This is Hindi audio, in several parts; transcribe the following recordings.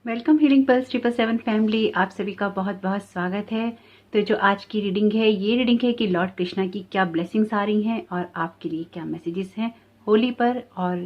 वेलकम हीलिंग पल्स 777 फैमिली, आप सभी का बहुत बहुत स्वागत है। तो जो आज की रीडिंग है, ये रीडिंग है कि लॉर्ड कृष्णा की क्या ब्लेसिंग्स आ रही हैं और आपके लिए क्या मैसेजेस हैं होली पर, और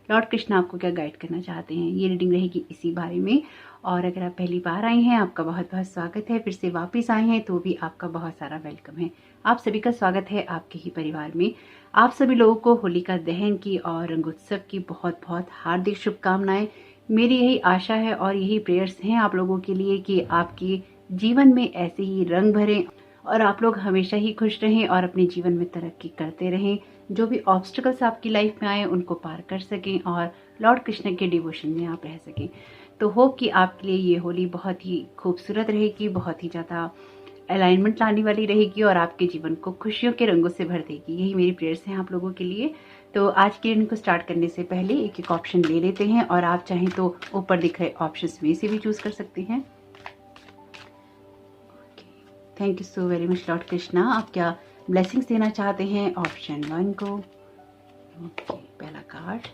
लॉर्ड कृष्णा आपको क्या गाइड करना चाहते हैं। ये रीडिंग रहेगी इसी बारे में। और अगर आप पहली बार आए हैं, आपका बहुत बहुत स्वागत है। फिर से वापस आए हैं तो भी आपका बहुत सारा वेलकम है। आप सभी का स्वागत है आपके ही परिवार में। आप सभी लोगों को होलिका दहन की और रंगोत्सव की बहुत बहुत हार्दिक शुभकामनाएं। मेरी यही आशा है और यही प्रेयर्स हैं आप लोगों के लिए कि आपके जीवन में ऐसे ही रंग भरें और आप लोग हमेशा ही खुश रहें और अपने जीवन में तरक्की करते रहें। जो भी ऑब्स्टिकल्स आपकी लाइफ में आए उनको पार कर सकें और लॉर्ड कृष्ण के डिवोशन में आप रह सकें। तो होप कि आपके लिए ये होली बहुत ही खूबसूरत रहेगी, बहुत ही ज़्यादा अलाइनमेंट लाने वाली रहेगी और आपके जीवन को खुशियों के रंगों से भर देगी। यही मेरी प्रेयर्स हैं आप लोगों के लिए। तो आज के रीडिंग को स्टार्ट करने से पहले एक एक ऑप्शन ले लेते हैं और आप चाहें तो ऊपर दिख रहे ऑप्शंस में से भी चूज कर सकते हैं। Thank you so very much lord Krishna. आप क्या ब्लेसिंग्स देना चाहते हैं ऑप्शन 1 को? पहला card.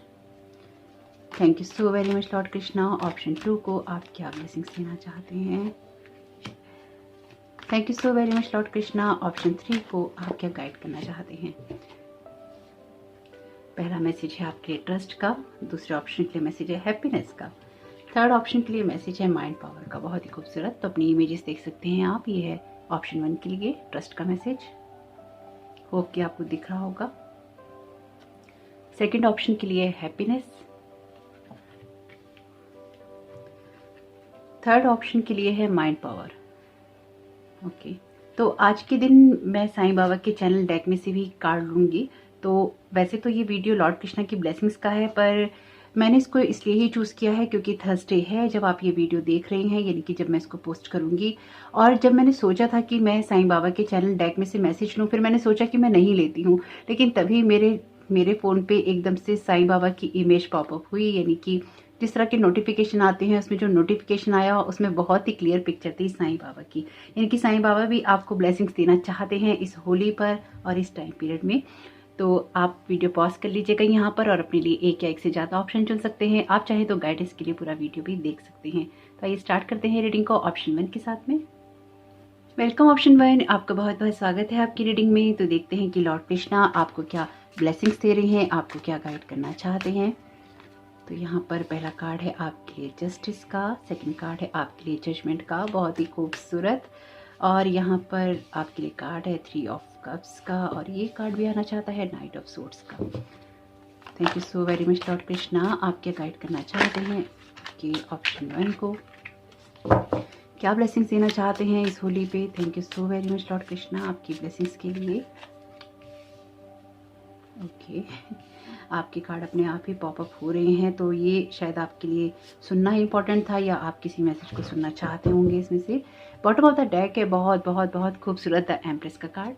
Thank you so very much lord Krishna. Option 2 को आप क्या ब्लेसिंग्स देना चाहते हैं? Thank you so very much lord Krishna. Option 3 को आप क्या गाइड करना चाहते हैं? पहला मैसेज है आपके लिए ट्रस्ट का, दूसरे ऑप्शन के लिए मैसेज है हैप्पीनेस का, थर्ड ऑप्शन के लिए मैसेज है माइंड पावर का। बहुत ही खूबसूरत। तो अपनी इमेजेस देख सकते हैं आप। ये है ऑप्शन 1 के लिए ट्रस्ट का मैसेज। होप कि आपको दिख रहा होगा। सेकंड ऑप्शन के लिए हैप्पीनेस, थर्ड ऑप्शन के लिए है माइंड पावर। ओके, तो आज के दिन मैं साईं बाबा के चैनल डेक में से भी कार्ड लूंगी। तो वैसे तो ये वीडियो लॉर्ड कृष्णा की ब्लेसिंग्स का है, पर मैंने इसको इसलिए ही चूज़ किया है क्योंकि थर्सडे है जब आप ये वीडियो देख रहे हैं, यानी कि जब मैं इसको पोस्ट करूंगी। और जब मैंने सोचा था कि मैं साईं बाबा के चैनल डेक में से मैसेज लूँ, फिर मैंने सोचा कि मैं नहीं लेती हूँ, लेकिन तभी मेरे फ़ोन पे एकदम से साईं बाबा की इमेज पॉपअप हुई। यानी कि जिस तरह के नोटिफिकेशन आते हैं, उसमें जो नोटिफिकेशन आया उसमें बहुत ही क्लियर पिक्चर थी साईं बाबा की। यानी कि साईं बाबा भी आपको ब्लेसिंग्स देना चाहते हैं इस होली पर और इस टाइम पीरियड में। तो आप वीडियो पॉज कर लीजिएगा यहाँ पर और अपने लिए एक या एक से ज़्यादा ऑप्शन चुन सकते हैं। आप चाहे तो गाइडेंस के लिए पूरा वीडियो भी देख सकते हैं। तो आइए स्टार्ट करते हैं रीडिंग को ऑप्शन 1 के साथ में। वेलकम ऑप्शन 1, आपका बहुत बहुत स्वागत है आपकी रीडिंग में। तो देखते हैं कि लॉर्ड कृष्णा आपको क्या ब्लेसिंग्स दे रहे हैं, आपको क्या गाइड करना चाहते हैं। तो यहाँ पर पहला कार्ड है आपके लिए जस्टिस का, सेकंड कार्ड है आपके लिए जजमेंट का, बहुत ही खूबसूरत। और यहाँ पर आपके लिए कार्ड है 3 ऑफ कप्स का, और ये कार्ड भी आना चाहता है नाइट ऑफ सोर्ड्स का। Thank you so very much lord Krishna. आप क्या गाइड करना चाहते हैं कि ऑप्शन 1 को क्या ब्लेसिंग्स देना चाहते हैं इस होली पे? Thank you so very much lord Krishna आपकी ब्लेसिंग्स के लिए। ओके, आपके कार्ड अपने आप ही पॉपअप हो रहे हैं, तो ये शायद आपके लिए सुनना इम्पोर्टेंट था या आप किसी मैसेज को सुनना चाहते होंगे इसमें से। बॉटम ऑफ द डेक है बहुत बहुत बहुत खूबसूरत द एम्प्रेस का कार्ड।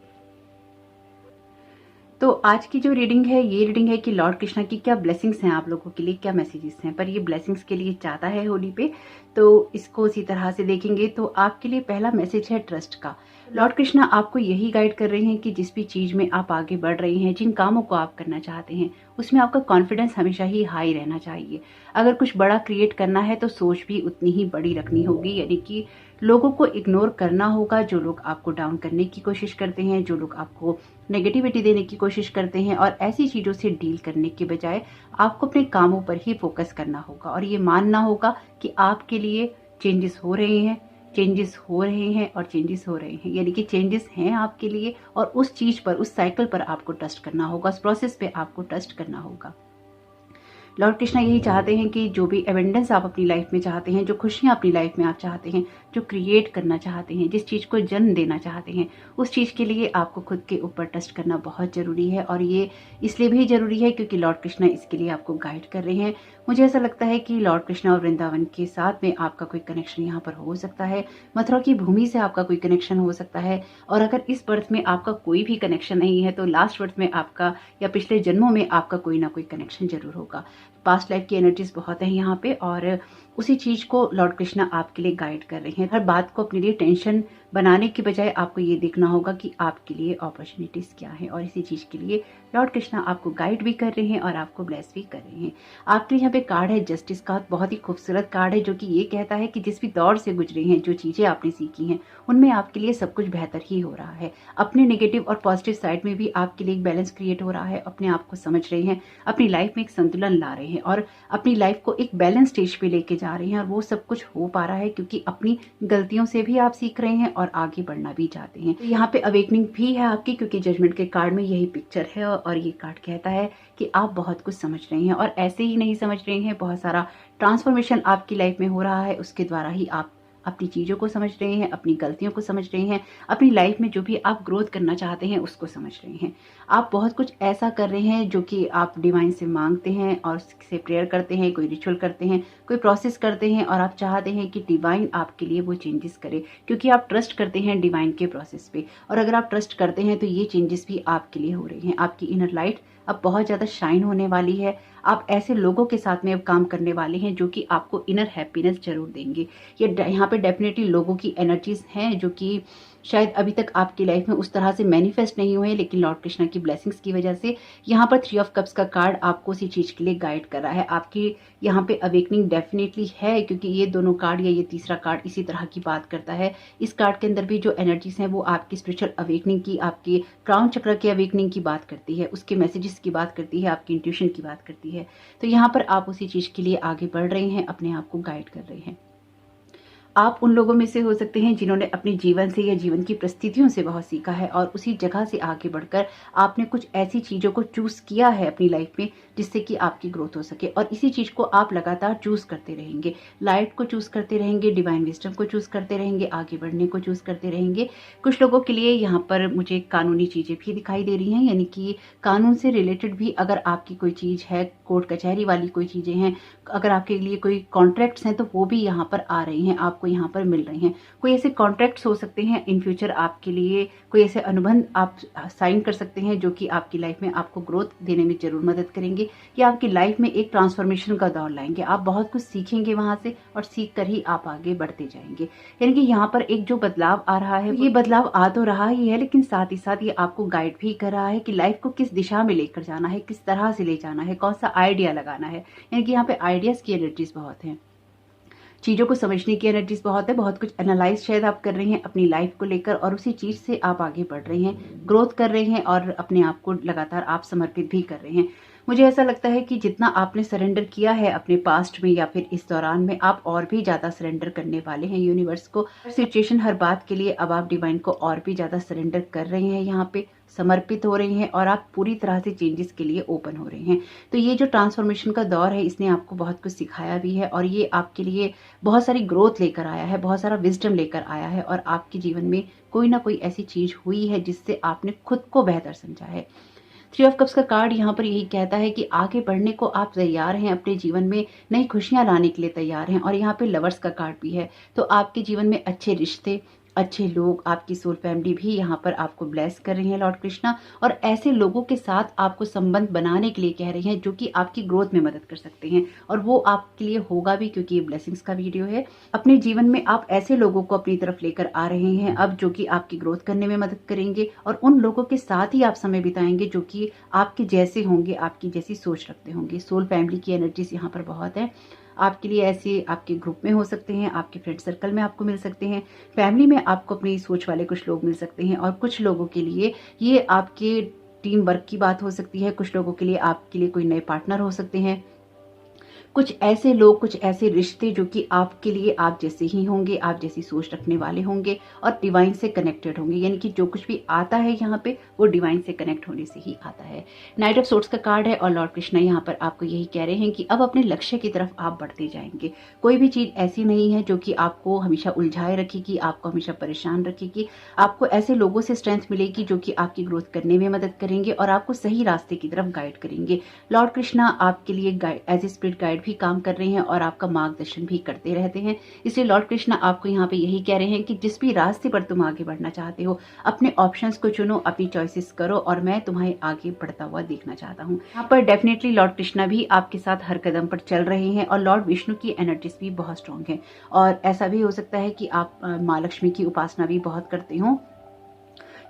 तो आज की जो रीडिंग है, ये रीडिंग है कि लॉर्ड कृष्णा की क्या ब्लेसिंग्स हैं आप लोगों के लिए, क्या मैसेजेस हैं। पर ये ब्लेसिंग्स के लिए चाहता है होली पे, तो इसको उसी तरह से देखेंगे। तो आपके लिए पहला मैसेज है ट्रस्ट का। लॉर्ड कृष्णा आपको यही गाइड कर रहे हैं कि जिस भी चीज में आप आगे बढ़ रहे हैं, जिन कामों को आप करना चाहते हैं, उसमें आपका कॉन्फिडेंस हमेशा ही हाई रहना चाहिए। अगर कुछ बड़ा क्रिएट करना है तो सोच भी उतनी ही बड़ी रखनी होगी। यानी कि लोगों को इग्नोर करना होगा, जो लोग आपको डाउन करने की कोशिश करते हैं, जो लोग आपको नेगेटिविटी देने की कोशिश करते हैं। और ऐसी चीजों से डील करने के बजाय आपको अपने कामों पर ही फोकस करना होगा और ये मानना होगा कि आपके लिए चेंजेस हो रहे हैं, चेंजेस हो रहे हैं और चेंजेस हो रहे हैं। यानी कि चेंजेस हैं आपके लिए, और उस चीज पर, उस साइकिल पर आपको ट्रस्ट करना होगा, उस प्रोसेस पे आपको ट्रस्ट करना होगा। लॉर्ड कृष्णा यही चाहते हैं कि जो भी एबेंडेंस आप अपनी लाइफ में चाहते हैं, जो खुशियां अपनी लाइफ में आप चाहते हैं, जो क्रिएट करना चाहते हैं, जिस चीज को जन्म देना चाहते हैं, उस चीज के लिए आपको खुद के ऊपर ट्रस्ट करना बहुत जरूरी है। और ये इसलिए भी जरूरी है क्योंकि लॉर्ड कृष्णा इसके लिए आपको गाइड कर रहे हैं। मुझे ऐसा लगता है कि लॉर्ड कृष्णा और वृंदावन के साथ में आपका कोई कनेक्शन यहाँ पर हो सकता है, मथुरा की भूमि से आपका कोई कनेक्शन हो सकता है। और अगर इस बर्थ में आपका कोई भी कनेक्शन नहीं है तो लास्ट बर्थ में आपका या पिछले जन्मों में आपका कोई ना कोई कनेक्शन जरूर होगा। पास्ट लाइफ की एनर्जीज बहुत है यहाँ पे, और उसी चीज को लॉर्ड कृष्णा आपके लिए गाइड कर रहे हैं। हर बात को अपने लिए टेंशन बनाने की बजाय आपको ये देखना होगा कि आपके लिए अपॉर्चुनिटीज़ क्या है, और इसी चीज़ के लिए लॉर्ड कृष्णा आपको गाइड भी कर रहे हैं और आपको ब्लेस भी कर रहे हैं। आपके लिए यहाँ पे कार्ड है जस्टिस का, बहुत ही खूबसूरत कार्ड है जो कि ये कहता है कि जिस भी दौर से गुजरे हैं, जो चीज़ें आपने सीखी हैं, उनमें आपके लिए सब कुछ बेहतर ही हो रहा है। अपने नेगेटिव और पॉजिटिव साइड में भी आपके लिए एक बैलेंस क्रिएट हो रहा है। अपने आप को समझ रहे हैं, अपनी लाइफ में एक संतुलन ला रहे हैं और अपनी लाइफ को एक बैलेंस स्टेज पे लेके जा रहे हैं, और वो सब कुछ हो पा रहा है क्योंकि अपनी गलतियों से भी आप सीख रहे हैं और आगे बढ़ना भी चाहते हैं। तो यहाँ पे अवेकनिंग भी है आपकी, क्योंकि जजमेंट के कार्ड में यही पिक्चर है और ये कार्ड कहता है कि आप बहुत कुछ समझ रहे हैं, और ऐसे ही नहीं समझ रहे हैं, बहुत सारा ट्रांसफॉर्मेशन आपकी लाइफ में हो रहा है। उसके द्वारा ही आप अपनी चीज़ों को समझ रहे हैं, अपनी गलतियों को समझ रहे हैं, अपनी लाइफ में जो भी आप ग्रोथ करना चाहते हैं उसको समझ रहे हैं। आप बहुत कुछ ऐसा कर रहे हैं जो कि आप डिवाइन से मांगते हैं और उससे प्रेयर करते हैं, कोई रिचुअल करते हैं, कोई प्रोसेस करते हैं, और आप चाहते हैं कि डिवाइन आपके लिए वो चेंजेस करे, क्योंकि आप ट्रस्ट करते हैं डिवाइन के प्रोसेस पे। और अगर आप ट्रस्ट करते हैं तो ये चेंजेस भी आपके लिए हो रहे हैं। आपकी इनर लाइट अब बहुत ज़्यादा शाइन होने वाली है। आप ऐसे लोगों के साथ में अब काम करने वाले हैं जो कि आपको इनर हैप्पीनेस जरूर देंगे। ये यहाँ पे डेफिनेटली लोगों की एनर्जीज हैं जो कि शायद अभी तक आपकी लाइफ में उस तरह से मैनिफेस्ट नहीं हुए, लेकिन लॉर्ड कृष्णा की ब्लेसिंग्स की वजह से यहाँ पर 3 ऑफ कप्स का कार्ड आपको उसी चीज के लिए गाइड कर रहा है। आपकी यहाँ पे अवेकनिंग डेफिनेटली है, क्योंकि ये दोनों कार्ड या ये तीसरा कार्ड इसी तरह की बात करता है। इस कार्ड के अंदर भी जो एनर्जीज हैं वो आपकी स्पिरिचुअल अवेकनिंग की, आपके क्राउन चक्र के अवेकनिंग की बात करती है, उसके मैसेजेस की बात करती है, आपकी इंट्यूशन की बात करती है। तो यहाँ पर आप उसी चीज के लिए आगे बढ़ रहे हैं, अपने आप को गाइड कर रहे हैं। आप उन लोगों में से हो सकते हैं जिन्होंने अपने जीवन से या जीवन की परिस्थितियों से बहुत सीखा है, और उसी जगह से आगे बढ़कर आपने कुछ ऐसी चीज़ों को चूज़ किया है अपनी लाइफ में जिससे कि आपकी ग्रोथ हो सके, और इसी चीज़ को आप लगातार चूज़ करते रहेंगे। लाइट को चूज़ करते रहेंगे, डिवाइन विजडम को चूज़ करते रहेंगे, आगे बढ़ने को चूज़ करते रहेंगे। कुछ लोगों के लिए यहाँ पर मुझे कानूनी चीज़ें भी दिखाई दे रही हैं, यानी कि कानून से रिलेटेड भी अगर आपकी कोई चीज़ है, कोर्ट कचहरी वाली कोई चीज़ें हैं, अगर आपके लिए कोई कॉन्ट्रैक्ट्स हैं तो वो भी यहाँ पर आ रहे हैं, आपको यहाँ पर मिल रहे हैं। कोई ऐसे कॉन्ट्रैक्ट्स हो सकते हैं इन फ्यूचर आपके लिए, कोई ऐसे अनुबंध आप साइन कर सकते हैं जो कि आपकी लाइफ में आपको ग्रोथ देने में जरूर मदद करेंगे, या आपकी लाइफ में एक ट्रांसफॉर्मेशन का दौर लाएंगे। आप बहुत कुछ सीखेंगे वहां से, और सीख कर ही आप आगे बढ़ते जाएंगे। यानी कि यहाँ पर एक जो बदलाव आ रहा है, ये बदलाव आ तो रहा ही है, लेकिन साथ ही साथ ये आपको गाइड भी कर रहा है कि लाइफ को किस दिशा में लेकर जाना है, किस तरह से ले जाना है, कौन सा आइडिया लगाना है। यानी कि यहाँ पे आइडियाज की एनर्जीज बहुत हैं, चीज़ों को समझने की एनर्जीज बहुत है, बहुत कुछ एनालाइज शायद आप कर रहे हैं अपनी लाइफ को लेकर, और उसी चीज़ से आप आगे बढ़ रहे हैं, ग्रोथ कर रहे हैं, और अपने आप को लगातार आप समर्पित भी कर रहे हैं। मुझे ऐसा लगता है कि जितना आपने सरेंडर किया है अपने पास्ट में या फिर इस दौरान में, आप और भी ज़्यादा सरेंडर करने वाले हैं यूनिवर्स को। हर सिचुएशन, हर बात के लिए अब आप डिवाइन को और भी ज़्यादा सरेंडर कर रहे हैं, यहाँ पे समर्पित हो रहे हैं, और आप पूरी तरह से चेंजेस के लिए ओपन हो रहे हैं। तो ये जो ट्रांसफॉर्मेशन का दौर है, इसने आपको बहुत कुछ सिखाया भी है, और ये आपके लिए बहुत सारी ग्रोथ लेकर आया है, बहुत सारा विजडम लेकर आया है, और आपके जीवन में कोई ना कोई ऐसी चीज हुई है जिससे आपने खुद को बेहतर समझा है। 3 ऑफ कप्स का कार्ड यहाँ पर यही कहता है कि आगे बढ़ने को आप तैयार हैं, अपने जीवन में नई खुशियां लाने के लिए तैयार हैं, और यहाँ पे लवर्स का कार्ड भी है। तो आपके जीवन में अच्छे रिश्ते, अच्छे लोग, आपकी सोल फैमिली भी यहाँ पर आपको ब्लेस कर रही हैं लॉर्ड कृष्णा, और ऐसे लोगों के साथ आपको संबंध बनाने के लिए कह रहे हैं जो कि आपकी ग्रोथ में मदद कर सकते हैं, और वो आपके लिए होगा भी, क्योंकि ये ब्लेसिंग्स का वीडियो है। अपने जीवन में आप ऐसे लोगों को अपनी तरफ लेकर आ रहे हैं अब, जो कि आपकी ग्रोथ करने में मदद करेंगे, और उन लोगों के साथ ही आप समय बिताएंगे जो कि आपके जैसे होंगे, आपकी जैसी सोच रखते होंगे। सोल फैमिली की एनर्जीज यहाँ पर बहुत है। आपके लिए ऐसे आपके ग्रुप में हो सकते हैं, आपके फ्रेंड सर्कल में आपको मिल सकते हैं, फैमिली में आपको अपनी सोच वाले कुछ लोग मिल सकते हैं, और कुछ लोगों के लिए ये आपके टीम वर्क की बात हो सकती है, कुछ लोगों के लिए आपके लिए कोई नए पार्टनर हो सकते हैं, कुछ ऐसे लोग, कुछ ऐसे रिश्ते जो कि आपके लिए आप जैसे ही होंगे, आप जैसी सोच रखने वाले होंगे, और डिवाइन से कनेक्टेड होंगे। यानी कि जो कुछ भी आता है यहाँ पे वो डिवाइन से कनेक्ट होने से ही आता है। नाइट ऑफ सोर्ड्स का कार्ड है, और लॉर्ड कृष्णा यहाँ पर आपको यही कह रहे हैं कि अब अपने लक्ष्य की तरफ आप बढ़ते जाएंगे। कोई भी चीज ऐसी नहीं है जो कि आपको हमेशा उलझाए रखेगी, आपको हमेशा परेशान रखेगी। आपको ऐसे लोगों से स्ट्रेंथ मिलेगी जो कि आपकी ग्रोथ करने में मदद करेंगे और आपको सही रास्ते की तरफ गाइड करेंगे। लॉर्ड कृष्णा आपके लिए as a spirit guide guide भी काम कर रहे हैं और आपका मार्गदर्शन भी करते रहते हैं। इसलिए लॉर्ड कृष्णा आपको यहाँ पे यही कह रहे हैं कि जिस भी रास्ते पर तुम आगे बढ़ना चाहते हो, अपने ऑप्शंस को चुनो, अपनी चॉइसेस करो और मैं तुम्हें आगे बढ़ता हुआ देखना चाहता हूँ। यहाँ पर डेफिनेटली लॉर्ड कृष्णा भी आपके साथ हर कदम पर चल रहे हैं और लॉर्ड विष्णु की एनर्जीज भी बहुत स्ट्रांग है। और ऐसा भी हो सकता है कि आप माँ लक्ष्मी की उपासना भी बहुत करते हो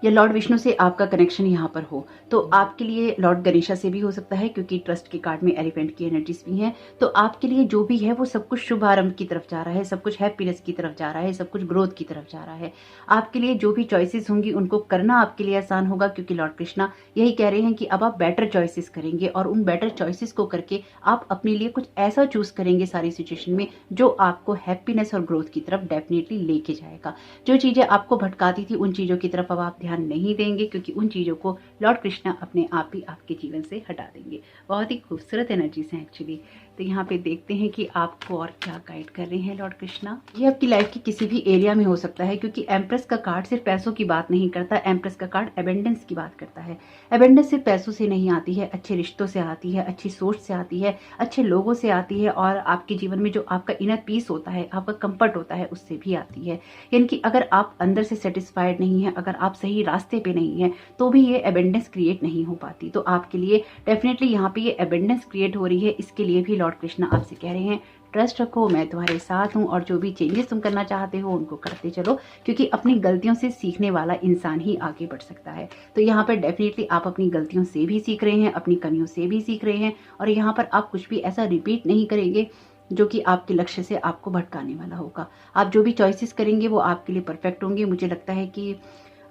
या लॉर्ड विष्णु से आपका कनेक्शन यहाँ पर हो, तो आपके लिए लॉर्ड गणेशा से भी हो सकता है, क्योंकि ट्रस्ट के कार्ड में एलिफेंट की एनर्जीज भी हैं। तो आपके लिए जो भी है वो सब कुछ शुभारंभ की तरफ जा रहा है, सब कुछ हैप्पीनेस की तरफ जा रहा है, सब कुछ ग्रोथ की तरफ जा रहा है। आपके लिए जो भी चॉइसेस होंगी उनको करना आपके लिए आसान होगा, क्योंकि लॉर्ड कृष्णा यही कह रहे हैं कि अब आप बेटर चॉइसेस करेंगे और उन बेटर चॉइसेस को करके आप अपने लिए कुछ ऐसा चूज करेंगे सारी सिचुएशन में जो आपको हैप्पीनेस और ग्रोथ की तरफ डेफिनेटली लेके जाएगा। जो चीजें आपको भटकाती थी उन चीजों की तरफ अब आप ध्यान नहीं देंगे, क्योंकि उन चीजों को लॉर्ड कृष्णा अपने आप ही आपके जीवन से हटा देंगे। बहुत ही खूबसूरत एनर्जीज हैं एक्चुअली। तो यहाँ पे देखते हैं कि आपको और क्या गाइड कर रहे हैं लॉर्ड कृष्णा। ये आपकी लाइफ के किसी भी एरिया में हो सकता है, क्योंकि एम्प्रेस का कार्ड सिर्फ पैसों की बात नहीं करता, एम्प्रेस का कार्ड एबेंडेंस की बात करता है। एबेंडेंस सिर्फ पैसों से नहीं आती है, अच्छे रिश्तों से आती है, अच्छी सोच से आती है, अच्छे लोगों से आती है और आपके जीवन में जो आपका इनर पीस होता है, आपका कंफर्ट होता है, उससे भी आती है। यानी कि अगर आप अंदर से सेटिस्फाइड नहीं है, अगर आप सही रास्ते पे नहीं है, तो भी ये एबेंडेंस क्रिएट नहीं हो पाती। तो आपके लिए डेफिनेटली यहाँ पे ये एबेंडेंस क्रिएट हो रही है। इसके लिए भी लॉर्ड कृष्णा आपसे कह रहे हैं ट्रस्ट रखो, मैं तुम्हारे साथ हूँ और जो भी चेंजेस तुम करना चाहते हो उनको करते चलो, क्योंकि अपनी गलतियों से सीखने वाला इंसान ही आगे बढ़ सकता है। तो यहाँ पर डेफिनेटली आप अपनी गलतियों से भी सीख रहे हैं, अपनी कमियों से भी सीख रहे हैं और यहाँ पर आप कुछ भी ऐसा रिपीट नहीं करेंगे जो कि आपके लक्ष्य से आपको भटकाने वाला होगा। आप जो भी चॉइसेस करेंगे वो आपके लिए परफेक्ट होंगे। मुझे लगता है कि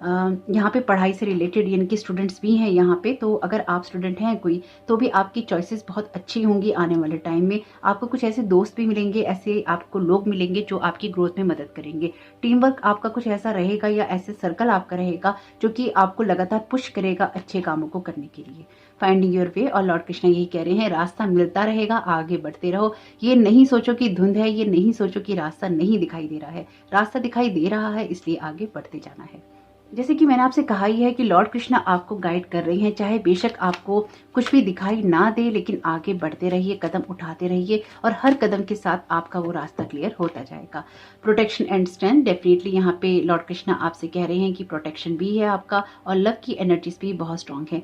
यहाँ पे पढ़ाई से रिलेटेड यानी कि स्टूडेंट्स भी हैं यहाँ पे, तो अगर आप स्टूडेंट हैं कोई, तो भी आपकी चॉइसेस बहुत अच्छी होंगी आने वाले टाइम में। आपको कुछ ऐसे दोस्त भी मिलेंगे, ऐसे आपको लोग मिलेंगे जो आपकी ग्रोथ में मदद करेंगे। टीम वर्क आपका कुछ ऐसा रहेगा या ऐसे सर्कल आपका रहेगा जो कि आपको लगातार पुश करेगा अच्छे कामों को करने के लिए। फाइंडिंग योर वे, और लॉर्ड कृष्णा यही कह रहे हैं रास्ता मिलता रहेगा, आगे बढ़ते रहो। ये नहीं सोचो कि धुंध है, ये नहीं सोचो कि रास्ता नहीं दिखाई दे रहा है, रास्ता दिखाई दे रहा है, इसलिए आगे बढ़ते जाना है। जैसे कि मैंने आपसे कहा ही है कि लॉर्ड कृष्णा आपको गाइड कर रहे हैं, चाहे बेशक आपको कुछ भी दिखाई ना दे, लेकिन आगे बढ़ते रहिए, कदम उठाते रहिए और हर कदम के साथ आपका वो रास्ता क्लियर होता जाएगा। प्रोटेक्शन एंड स्ट्रेंथ, डेफिनेटली यहाँ पे लॉर्ड कृष्णा आपसे कह रहे हैं कि प्रोटेक्शन भी है आपका और लव की एनर्जीज भी बहुत स्ट्रांग है।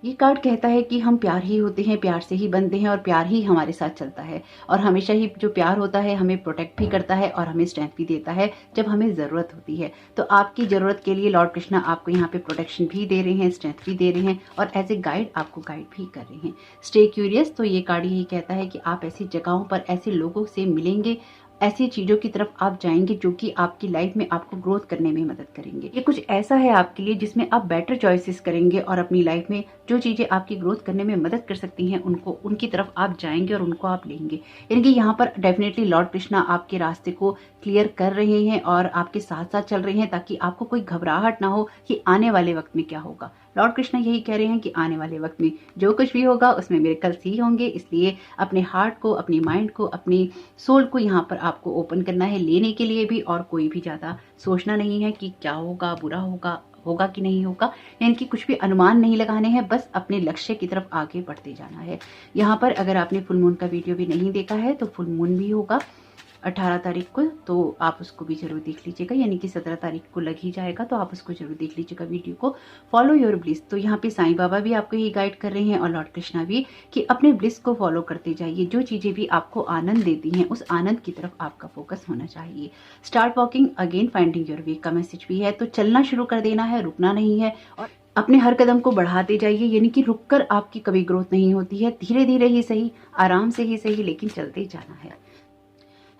ये कार्ड कहता है कि हम प्यार ही होते हैं, प्यार से ही बनते हैं और प्यार ही हमारे साथ चलता है और हमेशा ही जो प्यार होता है हमें प्रोटेक्ट भी करता है और हमें स्ट्रेंथ भी देता है जब हमें ज़रूरत होती है। तो आपकी ज़रूरत के लिए लॉर्ड कृष्णा आपको यहाँ पे प्रोटेक्शन भी दे रहे हैं, स्ट्रेंथ भी दे रहे हैं और एज ए गाइड आपको गाइड भी कर रहे हैं। स्टे क्यूरियस, तो ये कार्ड यही कहता है कि आप ऐसी जगहों पर ऐसे लोगों से मिलेंगे, ऐसी चीजों की तरफ आप जाएंगे जो कि आपकी लाइफ में आपको ग्रोथ करने में मदद करेंगे। ये कुछ ऐसा है आपके लिए जिसमें आप बेटर चॉइसेस करेंगे और अपनी लाइफ में जो चीजें आपकी ग्रोथ करने में मदद कर सकती हैं उनकी तरफ आप जाएंगे और उनको आप लेंगे। यानी कि यहाँ पर डेफिनेटली लॉर्ड कृष्णा आपके रास्ते को क्लियर कर रहे हैं और आपके साथ साथ चल रहे हैं, ताकि आपको कोई घबराहट ना हो कि आने वाले वक्त में क्या होगा। लॉर्ड कृष्णा यही कह रहे हैं कि आने वाले वक्त में जो कुछ भी होगा उसमें मिरेकल्स ही होंगे, इसलिए अपने हार्ट को, अपने माइंड को, अपनी सोल को यहाँ पर आपको ओपन करना है लेने के लिए भी, और कोई भी ज़्यादा सोचना नहीं है कि क्या होगा, बुरा होगा कि नहीं होगा, यानी कि कुछ भी अनुमान नहीं लगाने हैं, बस अपने लक्ष्य की तरफ आगे बढ़ते जाना है। यहाँ पर अगर आपने फुल मून का वीडियो भी नहीं देखा है तो फुल मून भी होगा 18 तारीख को, तो आप उसको भी जरूर देख लीजिएगा, यानी कि 17 तारीख को लग ही जाएगा, तो आप उसको जरूर देख लीजिएगा वीडियो को। फॉलो योर ब्लिस, तो यहाँ पे साईं बाबा भी आपको यही गाइड कर रहे हैं और लॉर्ड कृष्णा भी, कि अपने ब्लिस को फॉलो करते जाइए। जो चीजें भी आपको आनंद देती हैं उस आनंद की तरफ आपका फोकस होना चाहिए। Start walking again, finding your way का मैसेज भी है, तो चलना शुरू कर देना है, रुकना नहीं है और अपने हर कदम को बढ़ाते जाइए। यानी कि रुककर आपकी कभी ग्रोथ नहीं होती है, धीरे धीरे ही सही, आराम से ही सही, लेकिन चलते जाना है।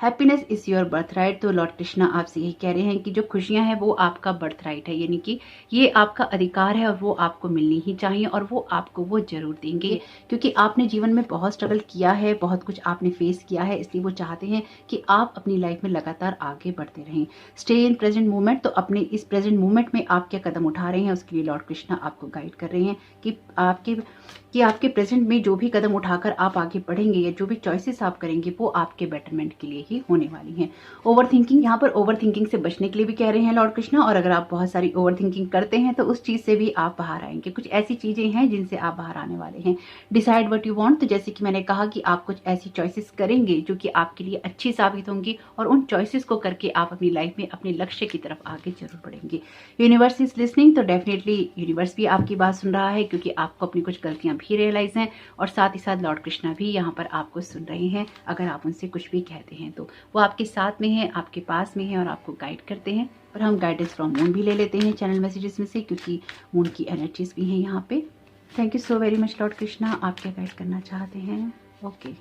Happiness is your birth right, तो लॉर्ड कृष्णा आपसे यही कह रहे हैं कि जो खुशियां हैं वो आपका बर्थ राइट है, यानी कि ये आपका अधिकार है और वो आपको मिलनी ही चाहिए और वो आपको वो जरूर देंगे, क्योंकि आपने जीवन में बहुत स्ट्रगल किया है, बहुत कुछ आपने फेस किया है, इसलिए वो चाहते हैं कि आप अपनी लाइफ में लगातार आगे बढ़ते रहें। स्टे इन प्रेजेंट मोमेंट, तो अपने इस प्रेजेंट मोमेंट में आप क्या कदम उठा रहे हैं उसके लिए लॉर्ड कृष्णा आपको गाइड कर रहे हैं कि आपके कि आपके प्रेजेंट में जो भी कदम उठाकर आप आगे बढ़ेंगे या जो भी चॉइसेस आप करेंगे वो आपके बेटरमेंट के लिए ही होने वाली हैं। ओवर थिंकिंग, यहाँ पर ओवर थिंकिंग से बचने के लिए भी कह रहे हैं लॉर्ड कृष्णा, और अगर आप बहुत सारी ओवर थिंकिंग करते हैं तो उस चीज से भी आप बाहर आएंगे। कुछ ऐसी चीजें हैं जिनसे आप बाहर आने वाले हैं। डिसाइड व्हाट यू वांट, तो जैसे कि मैंने कहा कि आप कुछ ऐसी चॉइसेस करेंगे जो कि आपके लिए अच्छी साबित होंगी, और उन चॉइसेस को करके आप अपनी लाइफ में अपने लक्ष्य की तरफ आगे जरूर बढ़ेंगे। यूनिवर्स इज लिसनिंग, तो डेफिनेटली यूनिवर्स भी आपकी बात सुन रहा है, क्योंकि आपको अपनी कुछ गलतियां भी रियलाइज हैं, और साथ ही साथ लॉर्ड कृष्णा भी यहाँ पर आपको सुन रहे हैं। अगर आप उनसे कुछ भी कहते हैं तो वो आपके साथ में है, आपके पास में है और आपको गाइड करते हैं। और हम गाइडेंस फ्रॉम मून भी ले लेते हैं चैनल मैसेजेस में से, क्योंकि मून की एनर्जीज भी हैं यहाँ पे। Thank you so very much lord Krishna, आप क्या गाइड करना चाहते हैं? ओके,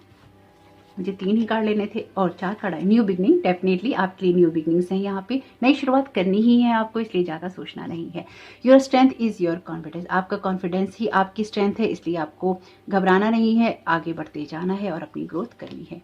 मुझे 3 ही कार्ड लेने थे और 4 कार्ड आए। न्यू बिगनिंग, डेफिनेटली आपके लिए न्यू बिगनिंग्स हैं यहाँ पे, नई शुरुआत करनी ही है आपको, इसलिए ज़्यादा सोचना नहीं है। Your strength is your confidence, आपका कॉन्फिडेंस ही आपकी स्ट्रेंथ है, इसलिए आपको घबराना नहीं है, आगे बढ़ते जाना है और अपनी ग्रोथ करनी है।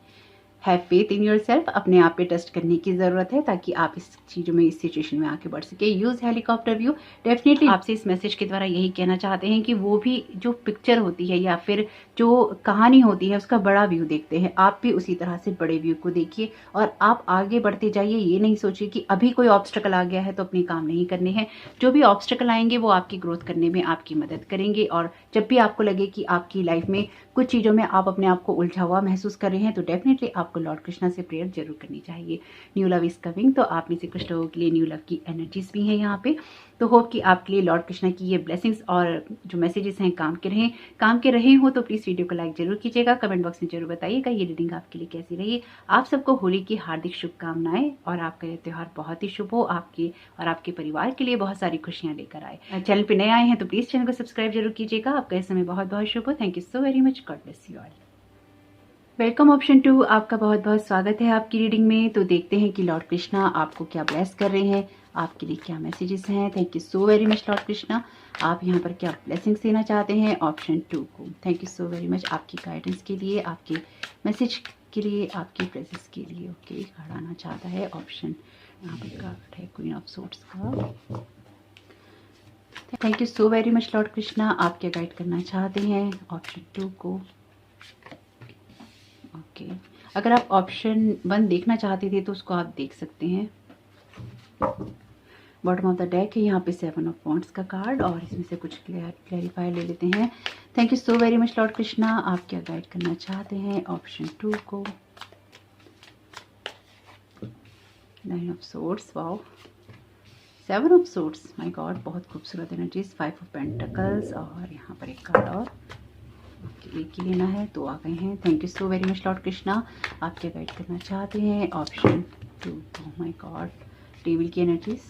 Have faith in your self, अपने आप पे ट्रस्ट करने की ज़रूरत है ताकि आप इस चीज़ों में, इस सिचुएशन में आगे बढ़ सके। यूज़ हेलीकॉप्टर व्यू, डेफिनेटली आपसे इस मैसेज के द्वारा यही कहना चाहते हैं कि वो भी जो पिक्चर होती है या फिर जो कहानी होती है उसका बड़ा व्यू देखते हैं, आप भी उसी तरह से बड़े व्यू को देखिए और आप आगे बढ़ते जाइए। ये नहीं सोचिए कि अभी कोई ऑब्स्टेकल आ गया है तो अपने काम नहीं करने हैं। जो भी ऑब्स्टेकल आएंगे वो आपकी ग्रोथ करने में आपकी मदद करेंगे, और जब भी आपको लगे कि आपकी लाइफ में कुछ चीज़ों में आप अपने आप को उलझा हुआ महसूस कर रहे हैं तो डेफिनेटली आपको लॉर्ड कृष्णा से प्रेयर जरूर करनी चाहिए। न्यू लव इज कमिंग, तो आप में से कुछ लोगों के लिए न्यू लव की एनर्जीज भी हैं यहाँ पे। तो होप कि आपके लिए लॉर्ड कृष्णा की ये ब्लेसिंग्स और जो मैसेजेस हैं काम के रहे हो तो प्लीज़ वीडियो को लाइक जरूर कीजिएगा, कमेंट बॉक्स में जरूर बताइएगा ये रीडिंग आपके लिए कैसी रही। आप सबको होली की हार्दिक शुभकामनाएं, और आपका ये त्यौहार बहुत ही शुभ हो, आपके और आपके परिवार के लिए बहुत सारी खुशियां लेकर आए। चैनल पे नए आए हैं तो प्लीज़ चैनल को सब्सक्राइब जरूर कीजिएगा। आपका इस समय बहुत बहुत शुभ हो। Thank you so very much, God bless you all. Welcome option 2, आपका बहुत बहुत स्वागत है आपकी रीडिंग में। तो देखते हैं कि लॉर्ड कृष्णा आपको क्या ब्लेस कर रहे हैं, आपके लिए क्या मैसेजेस हैं। Thank you so very much lord Krishna, आप यहाँ पर क्या ब्लेसिंग्स देना चाहते हैं ऑप्शन 2 को। Thank you so very much आपकी गाइडेंस के लिए, आपके मैसेज के लिए, आपकी प्रेजेंस के लिए। ओके, कार्ड आना चाहता है ऑप्शन, यहाँ पर कार्ड है क्वीन ऑफ सोर्ड्स का। Thank you so very much lord Krishna, आप क्या गाइड करना चाहते हैं ऑप्शन 2 को। ओके, अगर आप ऑप्शन 1 देखना चाहते थे तो उसको आप देख सकते हैं। बॉटम ऑफ द डेक है यहाँ पे 7 ऑफ वॉन्ड्स का कार्ड, और इसमें से कुछ क्लैरिफाई ले लेते हैं। Thank you so very much lord Krishna, आप क्या गाइड करना चाहते हैं ऑप्शन 2 को। 9 of swords, wow, 7 of swords, my God, बहुत खूबसूरत एनर्जीज। 5 ऑफ पेंटिकल्स, और यहाँ पर एक कार्ड और एक ही लेना है तो आ गए हैं। Thank you so very much lord Krishna, आप क्या गाइड करना चाहते हैं option 2। Oh my god, table की energies.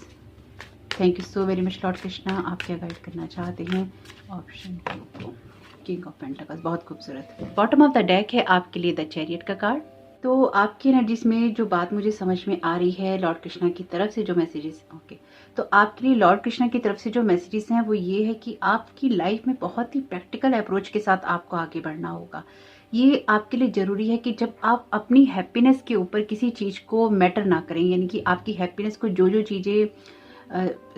Thank you so very much lord Krishna, आप क्या गाइड करना चाहते हैं ऑप्शन 2 को। किंग ऑफ पेंटिकल्स, बहुत खूबसूरत। बॉटम ऑफ द डेक है आपके लिए द चैरियट का कार्ड। तो आपकी एनर्जीज में जो बात मुझे समझ में आ रही है लॉर्ड कृष्णा की तरफ से जो मैसेजेस, ओके, तो आपके लिए लॉर्ड कृष्णा की तरफ से जो मैसेजेस हैं वो ये है कि आपकी लाइफ में बहुत ही प्रैक्टिकल अप्रोच के साथ आपको आगे बढ़ना होगा। ये आपके लिए ज़रूरी है कि जब आप अपनी हैप्पीनेस के ऊपर किसी चीज़ को मैटर ना करें, यानी कि आपकी हैप्पीनेस को जो चीज़ें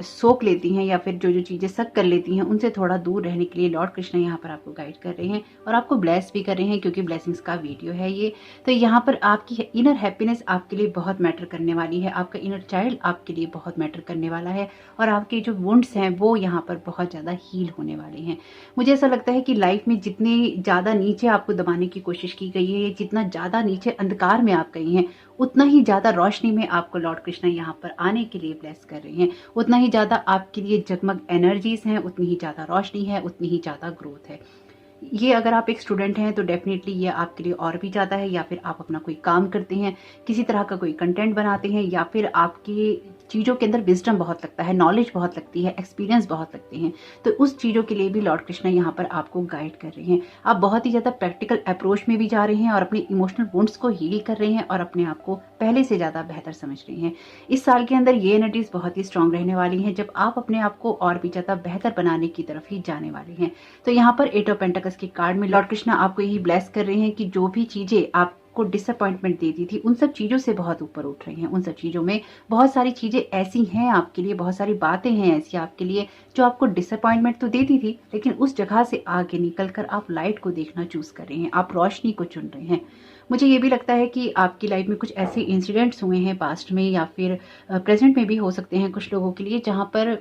सोख लेती हैं या फिर जो चीज़ें सक कर लेती हैं उनसे थोड़ा दूर रहने के लिए लॉर्ड कृष्णा यहाँ पर आपको गाइड कर रहे हैं और आपको ब्लेस भी कर रहे हैं, क्योंकि ब्लेसिंग्स का वीडियो है ये। तो यहाँ पर आपकी इनर हैप्पीनेस आपके लिए बहुत मैटर करने वाली है, आपका इनर चाइल्ड आपके लिए बहुत मैटर करने वाला है, और आपके जो वुंड्स हैं वो यहाँ पर बहुत ज़्यादा हील होने वाले हैं। मुझे ऐसा लगता है कि लाइफ में जितने ज़्यादा नीचे आपको दबाने की कोशिश की गई है, जितना ज़्यादा नीचे अंधकार में आप गए हैं, उतना ही ज़्यादा रोशनी में आपको लॉर्ड कृष्णा यहाँ पर आने के लिए ब्लेस कर रहे हैं। उतना ही ज़्यादा आपके लिए जगमग एनर्जीज हैं, उतनी ही ज़्यादा रोशनी है, उतनी ही ज़्यादा ग्रोथ है। ये अगर आप एक स्टूडेंट हैं तो डेफिनेटली ये आपके लिए और भी ज़्यादा है, या फिर आप अपना कोई काम करते हैं, किसी तरह का कोई कंटेंट बनाते हैं, या फिर आपकी चीज़ों के अंदर विजडम बहुत लगता है, नॉलेज बहुत लगती है, एक्सपीरियंस बहुत लगते हैं, तो उस चीज़ों के लिए भी लॉर्ड कृष्णा यहाँ पर आपको गाइड कर रहे हैं। आप बहुत ही ज़्यादा प्रैक्टिकल अप्रोच में भी जा रहे हैं और अपने इमोशनल वुंड्स को हील कर रहे हैं और अपने आप को पहले से ज़्यादा बेहतर समझ रहे हैं। इस साल के अंदर ये एनर्जीज बहुत ही स्ट्रांग रहने वाली हैं, जब आप अपने आप को और भी ज़्यादा बेहतर बनाने की तरफ ही जाने वाले हैं। तो यहाँ पर 8 ऑफ पेंटिकल्स के कार्ड में लॉर्ड कृष्णा आपको यही ब्लेस कर रहे हैं कि जो भी चीज़ें आप आपको डिसअपॉइंटमेंट देती थी, उन सब चीज़ों से बहुत ऊपर उठ रहे हैं। उन सब चीज़ों में बहुत सारी चीज़ें ऐसी हैं आपके लिए, बहुत सारी बातें हैं ऐसी आपके लिए जो आपको डिसअपॉइंटमेंट तो देती थी, लेकिन उस जगह से आगे निकल कर आप लाइट को देखना चूज़ कर रहे हैं, आप रोशनी को चुन रहे हैं। मुझे ये भी लगता है कि आपकी लाइफ में कुछ ऐसे इंसिडेंट्स हुए हैं पास्ट में या फिर प्रेजेंट में भी हो सकते हैं कुछ लोगों के लिए, जहाँ पर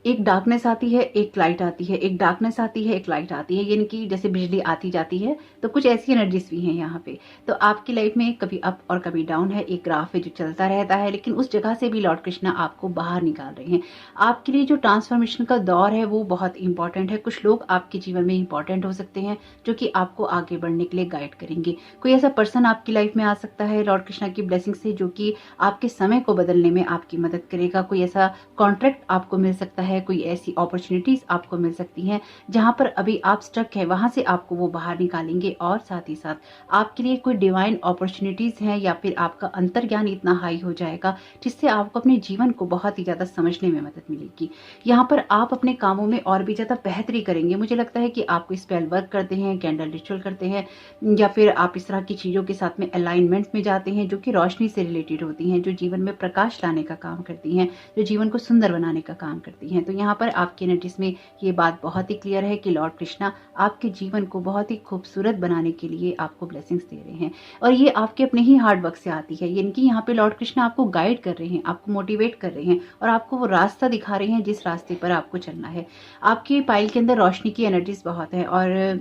एक डार्कनेस आती है, एक लाइट आती है, एक डार्कनेस आती है, एक लाइट आती है, यानी कि जैसे बिजली आती जाती है, तो कुछ ऐसी एनर्जीज भी हैं यहाँ पे। तो आपकी लाइफ में कभी अप और कभी डाउन है, एक ग्राफ है जो चलता रहता है, लेकिन उस जगह से भी लॉर्ड कृष्णा आपको बाहर निकाल रहे हैं। आपके लिए जो ट्रांसफॉर्मेशन का दौर है वो बहुत इंपॉर्टेंट है। कुछ लोग आपके जीवन में इंपॉर्टेंट हो सकते हैं जो कि आपको आगे बढ़ने के लिए गाइड करेंगे। कोई ऐसा पर्सन आपकी लाइफ में आ सकता है लॉर्ड कृष्णा की ब्लेसिंग से, जो कि आपके समय को बदलने में आपकी मदद करेगा। कोई ऐसा कॉन्ट्रैक्ट आपको मिल सकता है, कोई ऐसी अपॉर्चुनिटीज आपको मिल सकती हैं जहां पर अभी आप स्टक है, वहां से आपको वो बाहर निकालेंगे। और साथ ही साथ आपके लिए कोई डिवाइन अपॉर्चुनिटीज हैं या फिर आपका अंतर्ज्ञान इतना हाई हो जाएगा जिससे आपको अपने जीवन को बहुत ही ज्यादा समझने में मदद मिलेगी। यहाँ पर आप अपने कामों में और भी ज्यादा बेहतरी करेंगे। मुझे लगता है कि आप कोई स्पेल वर्क करते हैं, कैंडल रिचुअल करते हैं, या फिर आप इस तरह की चीजों के साथ में अलाइनमेंट में जाते हैं जो कि रोशनी से रिलेटेड होती हैं, जो जीवन में प्रकाश लाने का काम करती हैं, जो जीवन को सुंदर बनाने का काम करती हैं। तो यहाँ पर आपकी एनर्जीज में ये बात बहुत ही क्लियर है कि लॉर्ड कृष्णा आपके जीवन को बहुत ही खूबसूरत बनाने के लिए आपको ब्लेसिंग्स दे रहे हैं, और ये आपके अपने ही हार्ड वर्क से आती है। यानी कि यहाँ पे लॉर्ड कृष्णा आपको गाइड कर रहे हैं, आपको मोटिवेट कर रहे हैं और आपको वो रास्ता दिखा रहे हैं जिस रास्ते पर आपको चलना है। आपके पाइल के अंदर रोशनी की एनर्जीज बहुत है और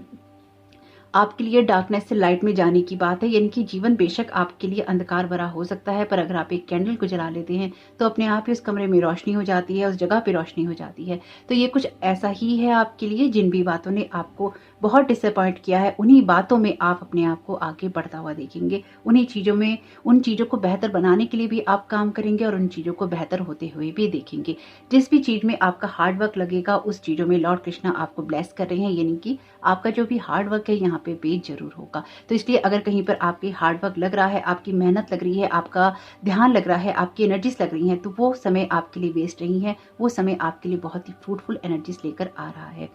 आपके लिए डार्कनेस से लाइट में जाने की बात है। यानी कि जीवन बेशक आपके लिए अंधकार भरा हो सकता है, पर अगर आप एक कैंडल को जला लेते हैं तो अपने आप ही उस कमरे में रोशनी हो जाती है, उस जगह पे रोशनी हो जाती है। तो ये कुछ ऐसा ही है आपके लिए। जिन भी बातों ने आपको बहुत डिसअपॉइंट किया है, उन्हीं बातों में आप अपने आप को आगे बढ़ता हुआ देखेंगे। उन्हीं चीज़ों में, उन चीज़ों को बेहतर बनाने के लिए भी आप काम करेंगे और उन चीज़ों को बेहतर होते हुए भी देखेंगे। जिस भी चीज़ में आपका हार्ड वर्क लगेगा, उस चीज़ों में लॉर्ड कृष्णा आपको ब्लेस कर रहे हैं। यानी कि आपका जो भी हार्ड वर्क है यहाँ पे पे जरूर होगा। तो इसलिए अगर कहीं पर आपकी हार्ड वर्क लग रहा है, आपकी मेहनत लग रही है, आपका ध्यान लग रहा है, आपकी एनर्जीज लग रही हैं, तो वो समय आपके लिए वेस्ट नहीं है, वो समय आपके लिए बहुत ही फ्रूटफुल एनर्जीज लेकर आ रहा है।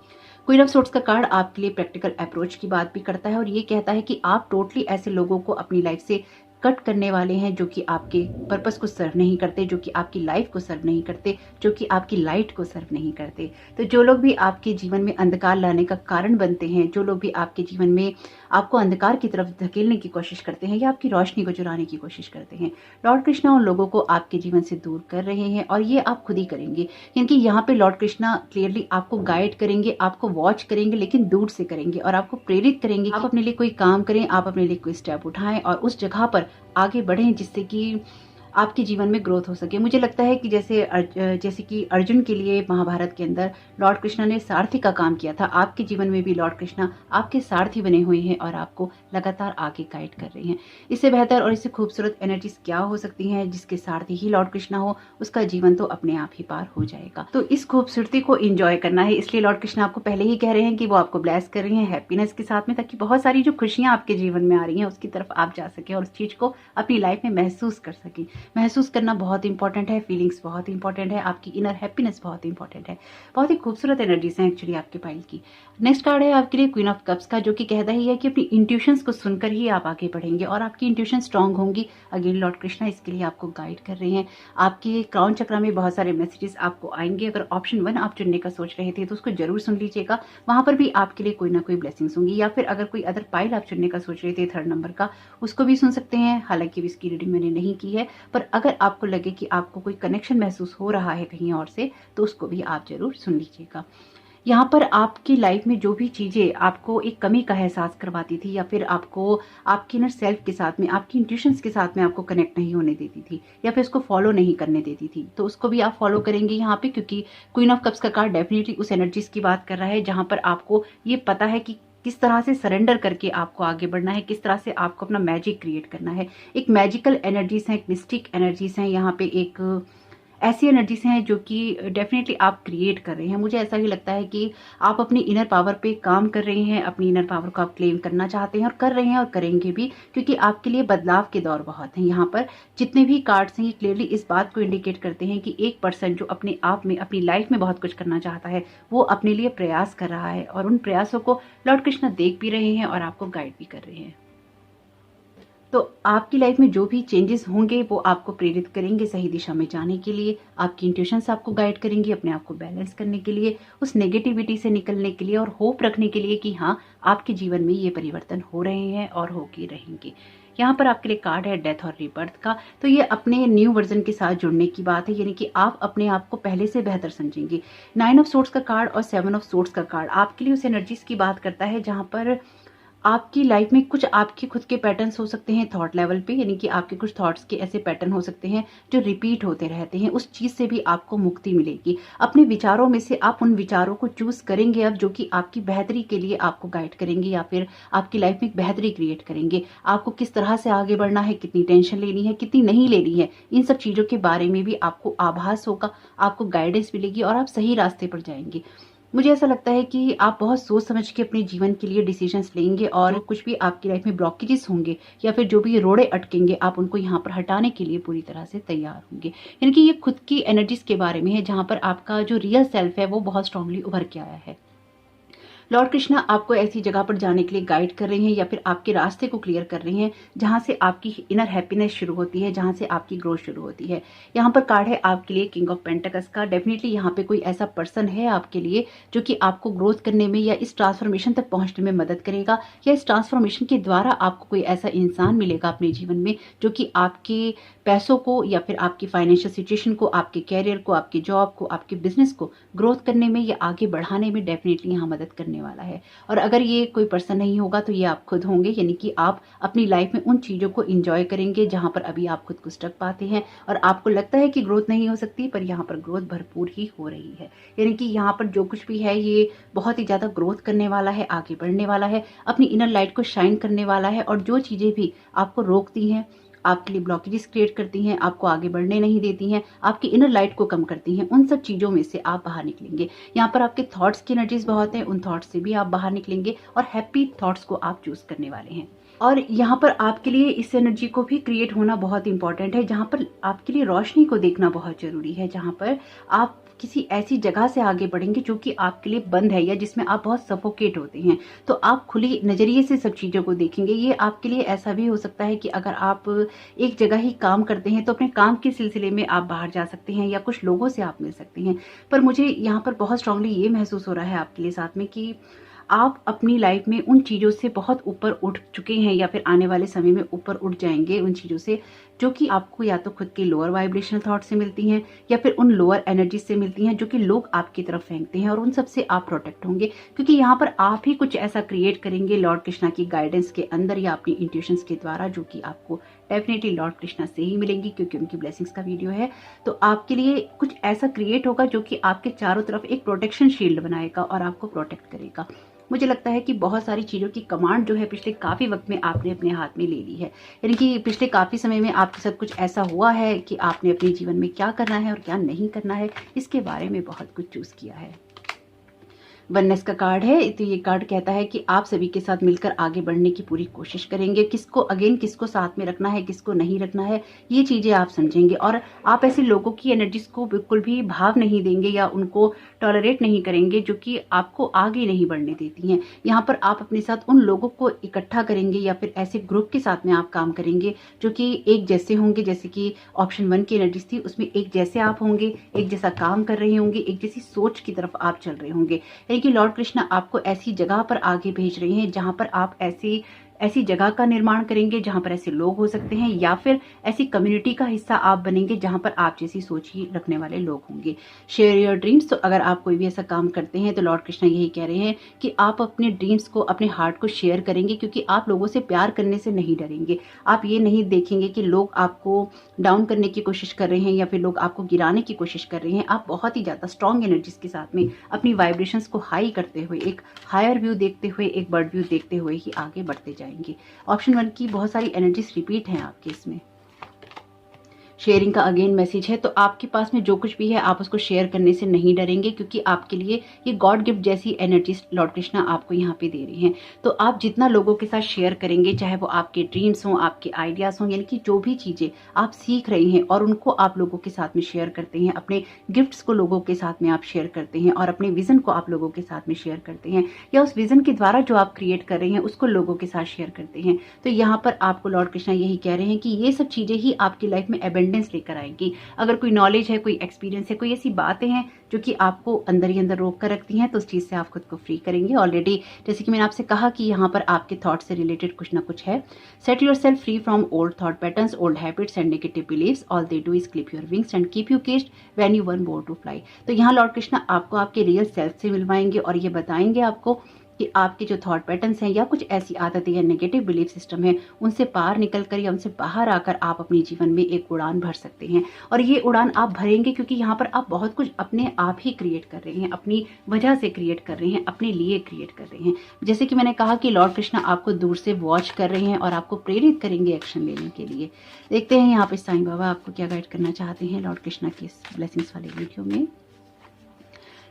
क्वीन ऑफ सोर्ड्स का कार्ड आपके लिए प्रैक्टिकल अप्रोच की बात भी करता है और ये कहता है कि आप टोटली ऐसे लोगों को अपनी लाइफ से कट करने वाले हैं जो कि आपके पर्पस को सर्व नहीं करते, जो कि आपकी लाइफ को सर्व नहीं करते, जो कि आपकी लाइट को सर्व नहीं करते। तो जो लोग भी आपके जीवन में अंधकार लाने का कारण बनते हैं, जो लोग भी आपके जीवन में आपको अंधकार की तरफ धकेलने की कोशिश करते हैं या आपकी रोशनी को चुराने की कोशिश करते हैं, लॉर्ड कृष्णा उन लोगों को आपके जीवन से दूर कर रहे हैं और ये आप खुद ही करेंगे। क्योंकि यहाँ पे लॉर्ड कृष्णा क्लियरली आपको गाइड करेंगे, आपको वॉच करेंगे, लेकिन दूर से करेंगे और आपको प्रेरित करेंगे आप अपने लिए कोई काम करें, आप अपने लिए कोई स्टेप उठाएं और उस जगह पर आगे बढ़ें जिससे कि आपके जीवन में ग्रोथ हो सके। मुझे लगता है कि जैसे कि अर्जुन के लिए महाभारत के अंदर लॉर्ड कृष्णा ने सारथी का काम किया था, आपके जीवन में भी लॉर्ड कृष्णा आपके सारथी बने हुए हैं और आपको लगातार आगे गाइड कर रहे हैं। इससे बेहतर और इससे खूबसूरत एनर्जीज क्या हो सकती हैं? जिसके सारथी ही लॉर्ड कृष्णा हो, उसका जीवन तो अपने आप ही पार हो जाएगा। तो इस खूबसूरती को एंजॉय करना है, इसलिए लॉर्ड कृष्णा आपको पहले ही कह रहे हैं कि वो आपको ब्लेस कर रहे हैं हैप्पीनेस के साथ में, ताकि बहुत सारी जो खुशियां आपके जीवन में आ रही हैं उसकी तरफ आप जा सके और उस चीज को अपनी लाइफ में महसूस कर सके। महसूस करना बहुत इंपॉर्टेंट है, फीलिंग्स बहुत इंपॉर्टेंट है, आपकी इनर हैप्पीनेस बहुत इंपॉर्टेंट है। बहुत ही खूबसूरत एनर्जीज हैं एक्चुअली आपके पाइल की। नेक्स्ट कार्ड है आपके लिए क्वीन ऑफ कप्स का, जो कि कहता ही है कि अपनी इंट्यूशंस को सुनकर ही आप आगे बढ़ेंगे और आपकी इंट्यूशन स्ट्रांग होंगी। अगेन लॉर्ड कृष्णा इसके लिए आपको गाइड कर रहे हैं। आपके क्राउन चक्रा में बहुत सारे मैसेजेस आपको आएंगे। अगर ऑप्शन 1 आप चुनने का सोच रहे थे तो उसको जरूर सुन लीजिएगा, वहां पर भी आपके लिए कोई ना कोई ब्लेसिंग्स होंगी। या फिर अगर कोई अदर पाइल आप चुनने का सोच रहे थे 3rd नंबर का, उसको भी सुन सकते हैं। हालांकि इसकी रीडिंग मैंने नहीं की है, पर अगर आपको लगे कि आपको कोई कनेक्शन महसूस हो रहा है कहीं और से, तो उसको भी आप जरूर सुन लीजिएगा। यहाँ पर आपकी लाइफ में जो भी चीजें आपको एक कमी का एहसास करवाती थी या फिर आपको आपकी इनर सेल्फ के साथ में, आपकी इंट्यूशंस के साथ में आपको कनेक्ट नहीं होने देती थी या फिर उसको फॉलो नहीं करने देती थी, तो उसको भी आप फॉलो करेंगे यहाँ पे, क्योंकि क्वीन ऑफ कप्स का कार्ड डेफिनेटली उस एनर्जीज की बात कर रहा है जहां पर आपको ये पता है कि किस तरह से सरेंडर करके आपको आगे बढ़ना है, किस तरह से आपको अपना मैजिक क्रिएट करना है। एक मैजिकल एनर्जीज हैं, एक मिस्टिक एनर्जीज हैं, यहाँ पे एक ऐसी एनर्जीज हैं जो कि डेफिनेटली आप क्रिएट कर रहे हैं। मुझे ऐसा ही लगता है कि आप अपनी इनर पावर पे काम कर रहे हैं, अपनी इनर पावर को आप क्लेम करना चाहते हैं और कर रहे हैं और करेंगे भी, क्योंकि आपके लिए बदलाव के दौर बहुत हैं। यहाँ पर जितने भी कार्ड्स हैं ये क्लियरली इस बात को इंडिकेट करते हैं कि एक पर्सन जो अपने आप में, अपनी लाइफ में बहुत कुछ करना चाहता है, वो अपने लिए प्रयास कर रहा है और उन प्रयासों को लॉर्ड कृष्णा देख भी रहे हैं और आपको गाइड भी कर रहे हैं। तो आपकी लाइफ में जो भी चेंजेस होंगे वो आपको प्रेरित करेंगे सही दिशा में जाने के लिए, आपकी इंट्यूशंस आपको गाइड करेंगी अपने आप को बैलेंस करने के लिए, उस नेगेटिविटी से निकलने के लिए और होप रखने के लिए कि हाँ, आपके जीवन में ये परिवर्तन हो रहे हैं और होके रहेंगे। यहाँ पर आपके लिए कार्ड है डेथ और रीबर्थ का। तो ये अपने न्यू वर्जन के साथ जुड़ने की बात है, यानी कि आप अपने आप को पहले से बेहतर समझेंगे। 9 ऑफ सोर्ड्स का कार्ड और 7 ऑफ सोर्ड्स का कार्ड आपके लिए उस एनर्जीज की बात करता है जहां पर आपकी लाइफ में कुछ आपके खुद के पैटर्न्स हो सकते हैं थॉट लेवल पे, यानी कि आपके कुछ थॉट्स के ऐसे पैटर्न हो सकते हैं जो रिपीट होते रहते हैं। उस चीज से भी आपको मुक्ति मिलेगी। अपने विचारों में से आप उन विचारों को चूज करेंगे अब, जो कि आपकी बेहतरी के लिए आपको गाइड करेंगे या फिर आपकी लाइफ में एक बेहतरी क्रिएट करेंगे। आपको किस तरह से आगे बढ़ना है, कितनी टेंशन लेनी है, कितनी नहीं लेनी है, इन सब चीजों के बारे में भी आपको आभास होगा, आपको गाइडेंस मिलेगी और आप सही रास्ते पर जाएंगे। मुझे ऐसा लगता है कि आप बहुत सोच समझ के अपने जीवन के लिए डिसीजंस लेंगे और कुछ भी आपकी लाइफ में ब्लॉकेजेस होंगे या फिर जो भी रोड़े अटकेंगे, आप उनको यहाँ पर हटाने के लिए पूरी तरह से तैयार होंगे। यानी कि ये खुद की एनर्जीज के बारे में है जहाँ पर आपका जो रियल सेल्फ है वो बहुत स्ट्रांगली उभर के आया है। लॉर्ड कृष्णा आपको ऐसी जगह पर जाने के लिए गाइड कर रहे हैं या फिर आपके रास्ते को क्लियर कर रहे हैं जहां से आपकी इनर हैप्पीनेस शुरू होती है, जहां से आपकी ग्रोथ शुरू होती है। यहाँ पर कार्ड है आपके लिए किंग ऑफ पेंटिकल्स का। डेफिनेटली यहाँ पे कोई ऐसा पर्सन है आपके लिए जो कि आपको ग्रोथ करने में या इस ट्रांसफॉर्मेशन तक पहुंचने में मदद करेगा, या इस ट्रांसफॉर्मेशन के द्वारा आपको कोई ऐसा इंसान मिलेगा अपने जीवन में जो कि आपके पैसों को या फिर आपकी फाइनेंशियल सिचुएशन को, आपके कैरियर को, आपके जॉब को, आपके बिजनेस को ग्रोथ करने में या आगे बढ़ाने में डेफिनेटली यहाँ मदद करने वाला है। और अगर ये कोई पर्सन नहीं होगा तो ये आप खुद होंगे, यानी कि आप अपनी लाइफ में उन चीजों को एंजॉय करेंगे जहां पर अभी आप खुद को स्टक पाते हैं और आपको लगता है कि ग्रोथ नहीं हो सकती, पर यहाँ पर ग्रोथ भरपूर ही हो रही है। यानी कि यहाँ पर जो कुछ भी है ये बहुत ही ज्यादा ग्रोथ करने वाला है, आगे बढ़ने वाला है, अपनी इनर लाइट को शाइन करने वाला है। और जो चीजें भी आपको रोकती हैं, आपके लिए ब्लॉकेजेस क्रिएट करती हैं, आपको आगे बढ़ने नहीं देती हैं, आपकी इनर लाइट को कम करती हैं, उन सब चीजों में से आप बाहर निकलेंगे। यहाँ पर आपके थॉट्स की एनर्जीज बहुत हैं, उन थॉट्स से भी आप बाहर निकलेंगे और हैप्पी थॉट्स को आप चूज करने वाले हैं। और यहाँ पर आपके लिए इस एनर्जी को भी क्रिएट होना बहुत इंपॉर्टेंट है, जहाँ पर आपके लिए रोशनी को देखना बहुत जरूरी है, जहाँ पर आप किसी ऐसी जगह से आगे बढ़ेंगे जो कि आपके लिए बंद है या जिसमें आप बहुत सफोकेट होते हैं, तो आप खुली नजरिए से सब चीजों को देखेंगे। ये आपके लिए ऐसा भी हो सकता है कि अगर आप एक जगह ही काम करते हैं तो अपने काम के सिलसिले में आप बाहर जा सकते हैं या कुछ लोगों से आप मिल सकते हैं। पर मुझे यहाँ पर बहुत स्ट्रांगली ये महसूस हो रहा है आपके लिए साथ में कि आप अपनी लाइफ में उन चीजों से बहुत ऊपर उठ चुके हैं या फिर आने वाले समय में ऊपर उठ जाएंगे, उन चीजों से जो कि आपको या तो खुद के लोअर वाइब्रेशनल थॉट से मिलती हैं या फिर उन लोअर एनर्जी से मिलती हैं जो कि लोग आपकी तरफ फेंकते हैं, और उन सब से आप प्रोटेक्ट होंगे क्योंकि यहाँ पर आप ही कुछ ऐसा क्रिएट करेंगे लॉर्ड कृष्णा की गाइडेंस के अंदर या अपनी इंट्यूशंस के द्वारा, जो कि आपको डेफिनेटली लॉर्ड कृष्णा से ही मिलेंगी क्योंकि उनकी ब्लेसिंग्स का वीडियो है। तो आपके लिए कुछ ऐसा क्रिएट होगा जो कि आपके चारों तरफ एक प्रोटेक्शन शील्ड बनाएगा और आपको प्रोटेक्ट करेगा। मुझे लगता है कि बहुत सारी चीजों की कमांड जो है पिछले काफी वक्त में आपने अपने हाथ में ले ली है, यानी कि पिछले काफी समय में आपके साथ कुछ ऐसा हुआ है कि आपने अपने जीवन में क्या करना है और क्या नहीं करना है इसके बारे में बहुत कुछ चूज किया है। वननेस का कार्ड है, तो ये कार्ड कहता है कि आप सभी के साथ मिलकर आगे बढ़ने की पूरी कोशिश करेंगे। किसको साथ में रखना है, किसको नहीं रखना है, ये चीजें आप समझेंगे और आप ऐसे लोगों की एनर्जीज को बिल्कुल भी भाव नहीं देंगे या उनको टॉलरेट नहीं करेंगे जो कि आपको आगे नहीं बढ़ने देती हैं। यहाँ पर आप अपने साथ उन लोगों को इकट्ठा करेंगे या फिर ऐसे ग्रुप के साथ में आप काम करेंगे जो कि एक जैसे होंगे, जैसे कि ऑप्शन 1 की एनर्जीज थी उसमें एक जैसे आप होंगे, एक जैसा काम कर रहे होंगे, एक जैसी सोच की तरफ आप चल रहे होंगे। कि लॉर्ड कृष्णा आपको ऐसी जगह पर आगे भेज रहे हैं जहां पर आप ऐसी जगह का निर्माण करेंगे जहां पर ऐसे लोग हो सकते हैं या फिर ऐसी कम्युनिटी का हिस्सा आप बनेंगे जहां पर आप जैसी सोच ही रखने वाले लोग होंगे। शेयर योर ड्रीम्स, तो अगर आप कोई भी ऐसा काम करते हैं तो लॉर्ड कृष्णा यही कह रहे हैं कि आप अपने ड्रीम्स को, अपने हार्ट को शेयर करेंगे क्योंकि आप लोगों से प्यार करने से नहीं डरेंगे। आप ये नहीं देखेंगे कि लोग आपको डाउन करने की कोशिश कर रहे हैं या फिर लोग आपको गिराने की कोशिश कर रहे हैं। आप बहुत ही ज्यादा स्ट्रॉन्ग एनर्जीज के साथ में अपनी वाइब्रेशंस को हाई करते हुए, एक हायर व्यू देखते हुए, एक बर्ड व्यू देखते हुए ही आगे बढ़ते जाएंगे। ऑप्शन 1 की बहुत सारी एनर्जीज रिपीट हैं आपके इसमें। शेयरिंग का अगेन मैसेज है। तो आपके पास में जो कुछ भी है आप उसको शेयर करने से नहीं डरेंगे, क्योंकि आपके लिए ये गॉड गिफ्ट जैसी एनर्जी लॉर्ड कृष्णा आपको यहाँ पे दे रहे हैं। तो आप जितना लोगों के साथ शेयर करेंगे, चाहे वो आपके ड्रीम्स हों, आपके आइडियाज हों, यानी कि जो भी चीजें आप सीख रहे हैं और उनको आप लोगों के साथ में शेयर करते हैं, अपने गिफ्ट्स को लोगों के साथ में आप शेयर करते हैं और अपने विजन को आप लोगों के साथ में शेयर करते हैं, या उस विजन के द्वारा जो आप क्रिएट कर रहे हैं उसको लोगों के साथ शेयर करते हैं, तो यहाँ पर आपको लॉर्ड कृष्णा यही कह रहे हैं कि ये सब चीजें ही आपकी लाइफ में एबेंडेंस लेकर आएंगी। अगर कोई नॉलेज है, कोई एक्सपीरियंस है, कोई ऐसी बातें हैं जो कि आपको अंदर ही अंदर रोक कर रखती हैं, तो उस चीज से आप खुद को फ्री करेंगे। ऑलरेडी जैसे कि मैंने आपसे कहा कि यहाँ पर आपके थॉट से रिलेटेड कुछ ना कुछ है। Set yourself free from old thought patterns, old habits and negative beliefs. All they do is clip your wings and keep you caged when you were born to fly. तो यहाँ लॉर्ड कृष्णा आपको आपके रियल सेल्फ से मिलवाएंगे और ये बताएंगे आपको कि आपके जो थॉट पैटर्न्स हैं या कुछ ऐसी आदतें या नेगेटिव बिलीफ सिस्टम है, उनसे पार निकलकर या उनसे बाहर आकर आप अपने जीवन में एक उड़ान भर सकते हैं। और ये उड़ान आप भरेंगे क्योंकि यहाँ पर आप बहुत कुछ अपने आप ही क्रिएट कर रहे हैं, अपनी वजह से क्रिएट कर रहे हैं, अपने लिए क्रिएट कर रहे हैं। जैसे कि मैंने कहा कि लॉर्ड कृष्णा आपको दूर से वॉच कर रहे हैं और आपको प्रेरित करेंगे एक्शन लेने के लिए। देखते हैं यहाँ पे साईं बाबा आपको क्या गाइड करना चाहते हैं लॉर्ड कृष्णा की इस ब्लेसिंग्स वाले वीडियो में।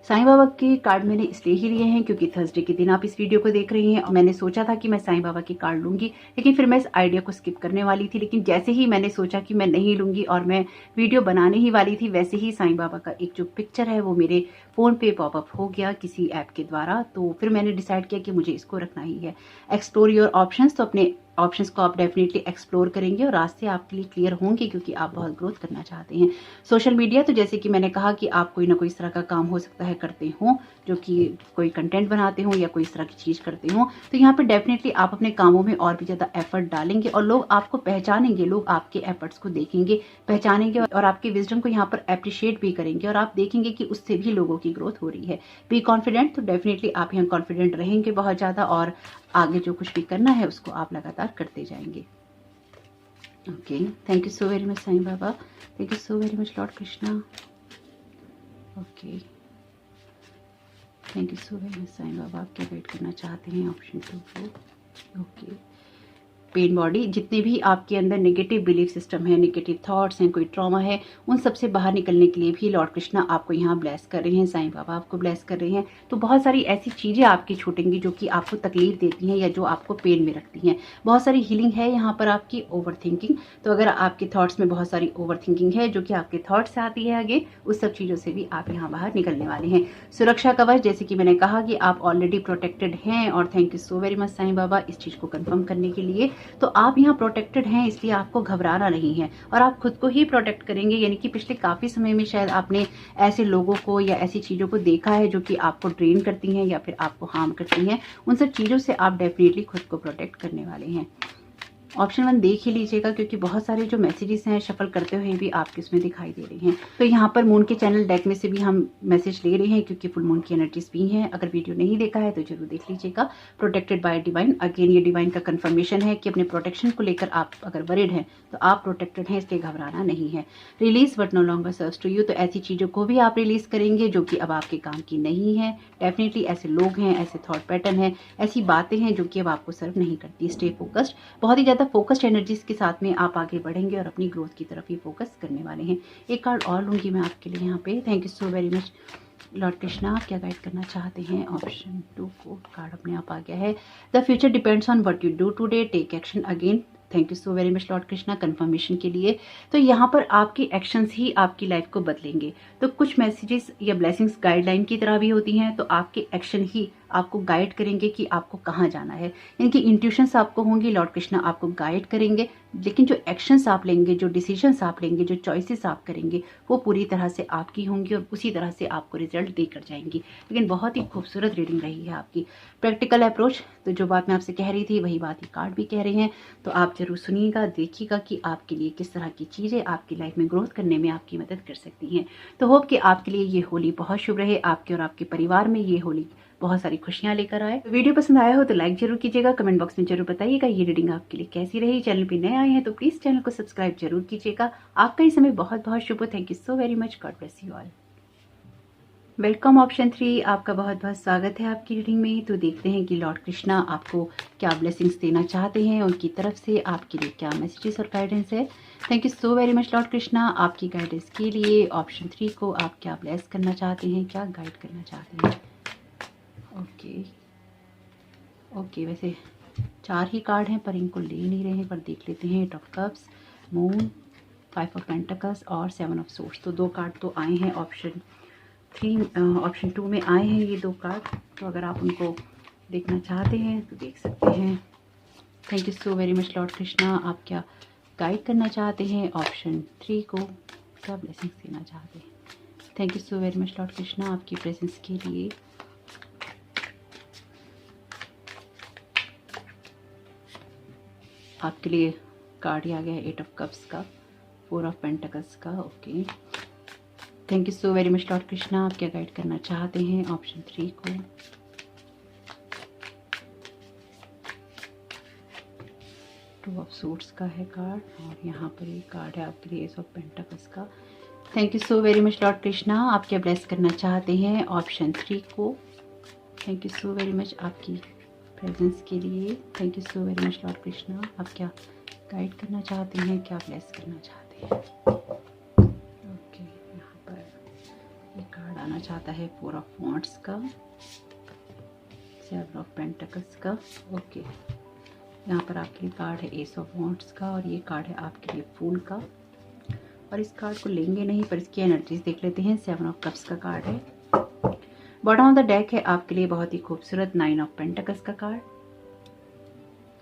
साईं बाबा के कार्ड मैंने इसलिए ही लिए हैं क्योंकि थर्सडे के दिन आप इस वीडियो को देख रहे हैं और मैंने सोचा था कि मैं साईं बाबा के कार्ड लूंगी, लेकिन फिर मैं इस आइडिया को स्किप करने वाली थी। लेकिन जैसे ही मैंने सोचा कि मैं नहीं लूंगी और मैं वीडियो बनाने ही वाली थी, वैसे ही साईं बाबा का एक जो पिक्चर है वो मेरे फोन पे पॉपअप हो गया किसी ऐप के द्वारा। तो फिर मैंने डिसाइड किया कि मुझे इसको रखना ही है। एक्सप्लोर योर ऑप्शंस, तो अपने ऑप्शंस को आप डेफिनेटली एक्सप्लोर करेंगे और रास्ते आपके लिए क्लियर होंगे क्योंकि आप बहुत ग्रोथ करना चाहते हैं। सोशल मीडिया, तो जैसे कि मैंने कहा कि आप कोई ना कोई इस तरह का काम हो सकता है करते हो, जो कि कोई कंटेंट बनाते हो या कोई इस तरह की चीज करते हो, तो यहाँ पे डेफिनेटली आप अपने कामों में और भी ज्यादा एफर्ट डालेंगे और लोग आपको पहचानेंगे, लोग आपके एफर्ट्स को देखेंगे, पहचानेंगे और आपके विजडम को यहाँ पर अप्रिशिएट भी करेंगे और आप देखेंगे कि उससे भी लोगों की ग्रोथ हो रही है। बी कॉन्फिडेंट, तो डेफिनेटली आप यहाँ कॉन्फिडेंट रहेंगे बहुत ज्यादा और आगे जो कुछ भी करना है उसको आप लगातार करते जाएंगे। Okay, thank you so very much Sai Baba, thank you so very much lord Krishna. Okay, thank you so very much Sai Baba, आप क्या गाइड करना चाहते हैं ऑप्शन 2 को। ओके, पेन बॉडी, जितने भी आपके अंदर नेगेटिव बिलीफ सिस्टम है, नेगेटिव थॉट्स हैं, कोई ट्रॉमा है, उन सब से बाहर निकलने के लिए भी लॉर्ड कृष्णा आपको यहाँ ब्लेस कर रहे हैं, साईं बाबा आपको ब्लेस कर रहे हैं। तो बहुत सारी ऐसी चीजें आपकी छूटेंगी जो कि आपको तकलीफ देती हैं या जो आपको पेन में रखती हैं। बहुत सारी हीलिंग है यहाँ पर आपकी। ओवर थिंकिंग, तो अगर आपके थॉट्स में बहुत सारी ओवर थिंकिंग है जो कि आपके थॉट्स से आती है आगे, उस सब चीजों से भी आप यहाँ बाहर निकलने वाले हैं। सुरक्षा कवच, जैसे कि मैंने कहा कि आप ऑलरेडी प्रोटेक्टेड हैं और thank you so very much Sai Baba इस चीज को कंफर्म करने के लिए। तो आप यहाँ प्रोटेक्टेड हैं, इसलिए आपको घबराना नहीं है और आप खुद को ही प्रोटेक्ट करेंगे। यानी कि पिछले काफी समय में शायद आपने ऐसे लोगों को या ऐसी चीजों को देखा है जो कि आपको ड्रेन करती हैं या फिर आपको हार्म करती हैं। उन सब चीजों से आप डेफिनेटली खुद को प्रोटेक्ट करने वाले हैं। ऑप्शन 1 देख ही लीजिएगा क्योंकि बहुत सारे जो मैसेजेस हैं शफल करते हुए भी आपके उसमें दिखाई दे रहे हैं। तो यहाँ पर मून के चैनल डेक में से भी हम मैसेज ले रहे हैं क्योंकि फुल मून की एनर्जीज भी हैं। अगर वीडियो नहीं देखा है तो जरूर देख लीजिएगा। प्रोटेक्टेड बाय डिवाइन, अगेन ये डिवाइन का कंफर्मेशन है कि अपने प्रोटेक्शन को लेकर आप अगर वरिड हैं तो आप प्रोटेक्टेड हैं, इसलिए घबराना नहीं है। Release but no longer serves to you, तो ऐसी चीजों को भी आप रिलीज करेंगे जो कि अब आपके काम की नहीं है। डेफिनेटली ऐसे लोग हैं, ऐसे थॉट पैटर्न है, ऐसी बातें हैं जो कि अब आपको सर्व नहीं करती। स्टे फोकस्ड, बहुत ही ज्यादा फोकस्ड एनर्जीज के साथ में आप आगे बढ़ेंगे और अपनी ग्रोथ की तरफ ही फोकस करने वाले हैं। एक कार्ड और लूंगी मैं आपके लिए यहाँ पे। Thank you so very much lord Krishna, आप क्या गाइड करना चाहते हैं। ऑप्शन 2 को कार्ड अपने आप आ गया है। The future depends on what you do today, take action again. Thank you so very much lord Krishna confirmation के लिए। तो यहाँ पर आपकी एक्शंस ही आपकी लाइफ को बदलेंगे। तो कुछ मैसेजेस या ब्लेसिंग्स गाइडलाइन की तरह भी होती हैं, तो आपके एक्शन ही आपको गाइड करेंगे कि आपको कहाँ जाना है। इनकी इंट्यूशंस आपको होंगी, लॉर्ड कृष्णा आपको गाइड करेंगे, लेकिन जो एक्शंस आप लेंगे, जो डिसीजंस आप लेंगे, जो चॉइसेस आप करेंगे, वो पूरी तरह से आपकी होंगी और उसी तरह से आपको रिजल्ट देकर जाएंगी। लेकिन बहुत ही खूबसूरत रीडिंग रही है आपकी। प्रैक्टिकल अप्रोच, तो जो बात मैं आपसे कह रही थी वही बात ये कार्ड भी कह रहे हैं। तो आप जरूर सुनिएगा, देखिएगा कि आपके लिए किस तरह की चीजें आपकी लाइफ में ग्रोथ करने में आपकी मदद कर सकती हैं। तो होप कि आपके लिए ये होली बहुत शुभ रहे, आपके और आपके परिवार में ये होली बहुत सारी खुशियां लेकर आए। वीडियो पसंद आया हो तो लाइक जरूर कीजिएगा, कमेंट बॉक्स में जरूर बताइएगा ये रीडिंग आपके लिए कैसी रही। चैनल पे नए आए हैं तो प्लीज चैनल को सब्सक्राइब जरूर कीजिएगा। आपका इस समय बहुत बहुत शुभ हो। Thank you so very much, God bless you all. Welcome option 3, आपका बहुत बहुत स्वागत है आपकी रीडिंग में। तो देखते हैं कि लॉर्ड कृष्णा आपको क्या ब्लेसिंग्स देना चाहते हैं, उनकी तरफ से आपके लिए क्या मैसेजेस और गाइडेंस है। Thank you so very much lord Krishna आपकी गाइडेंस के लिए। ऑप्शन 3 को आप क्या ब्लेस करना चाहते हैं, क्या गाइड करना चाहते हैं। ओके, वैसे 4 ही कार्ड हैं पर इनको ले नहीं रहे हैं, पर देख लेते हैं। 8 of cups, moon, 5 of pentacles और 7 ऑफ सोर्ड्स। तो 2 कार्ड तो आए हैं ऑप्शन 2 में आए हैं ये 2 कार्ड। तो अगर आप उनको देखना चाहते हैं तो देख सकते हैं। Thank you so very much lord Krishna आप क्या गाइड करना चाहते हैं, ऑप्शन 3 को क्या ब्लेसिंग्स देना चाहते हैं। Thank you so very much lord Krishna आपकी प्रेजेंस के लिए। आपके लिए कार्ड आ गया है 8 ऑफ कप्स का, 4 ऑफ पेंटिकल्स का। Okay, thank you so very much lord Krishna आप क्या गाइड करना चाहते हैं, ऑप्शन 3 को। 2 ऑफ सोर्ड्स का है कार्ड और यहाँ पर एक कार्ड है आपके लिए एस ऑफ पेंटिकल्स का। Thank you so very much lord Krishna आप क्या ब्लेस करना चाहते हैं, ऑप्शन 3 को। Thank you so very much आपकी प्रेजेंस के लिए। Thank you so very much lord Krishna आप क्या गाइड करना चाहते हैं, क्या ब्लेस करना चाहते हैं। ओके, यहाँ पर ये कार्ड आना चाहता है 4 ऑफ वॉन्ड्स का, 7 ऑफ पेंटिकल्स का। ओके, यहाँ पर आपके लिए कार्ड है एस ऑफ वॉन्ड्स का और ये कार्ड है आपके लिए फूल का। और इस कार्ड को लेंगे नहीं पर इसकी एनर्जीज देख लेते हैं। 7 ऑफ कप्स का कार्ड है, बॉटम ऑफ द डेक है आपके लिए बहुत ही खूबसूरत 9 ऑफ पेंटिकल्स का कार्ड।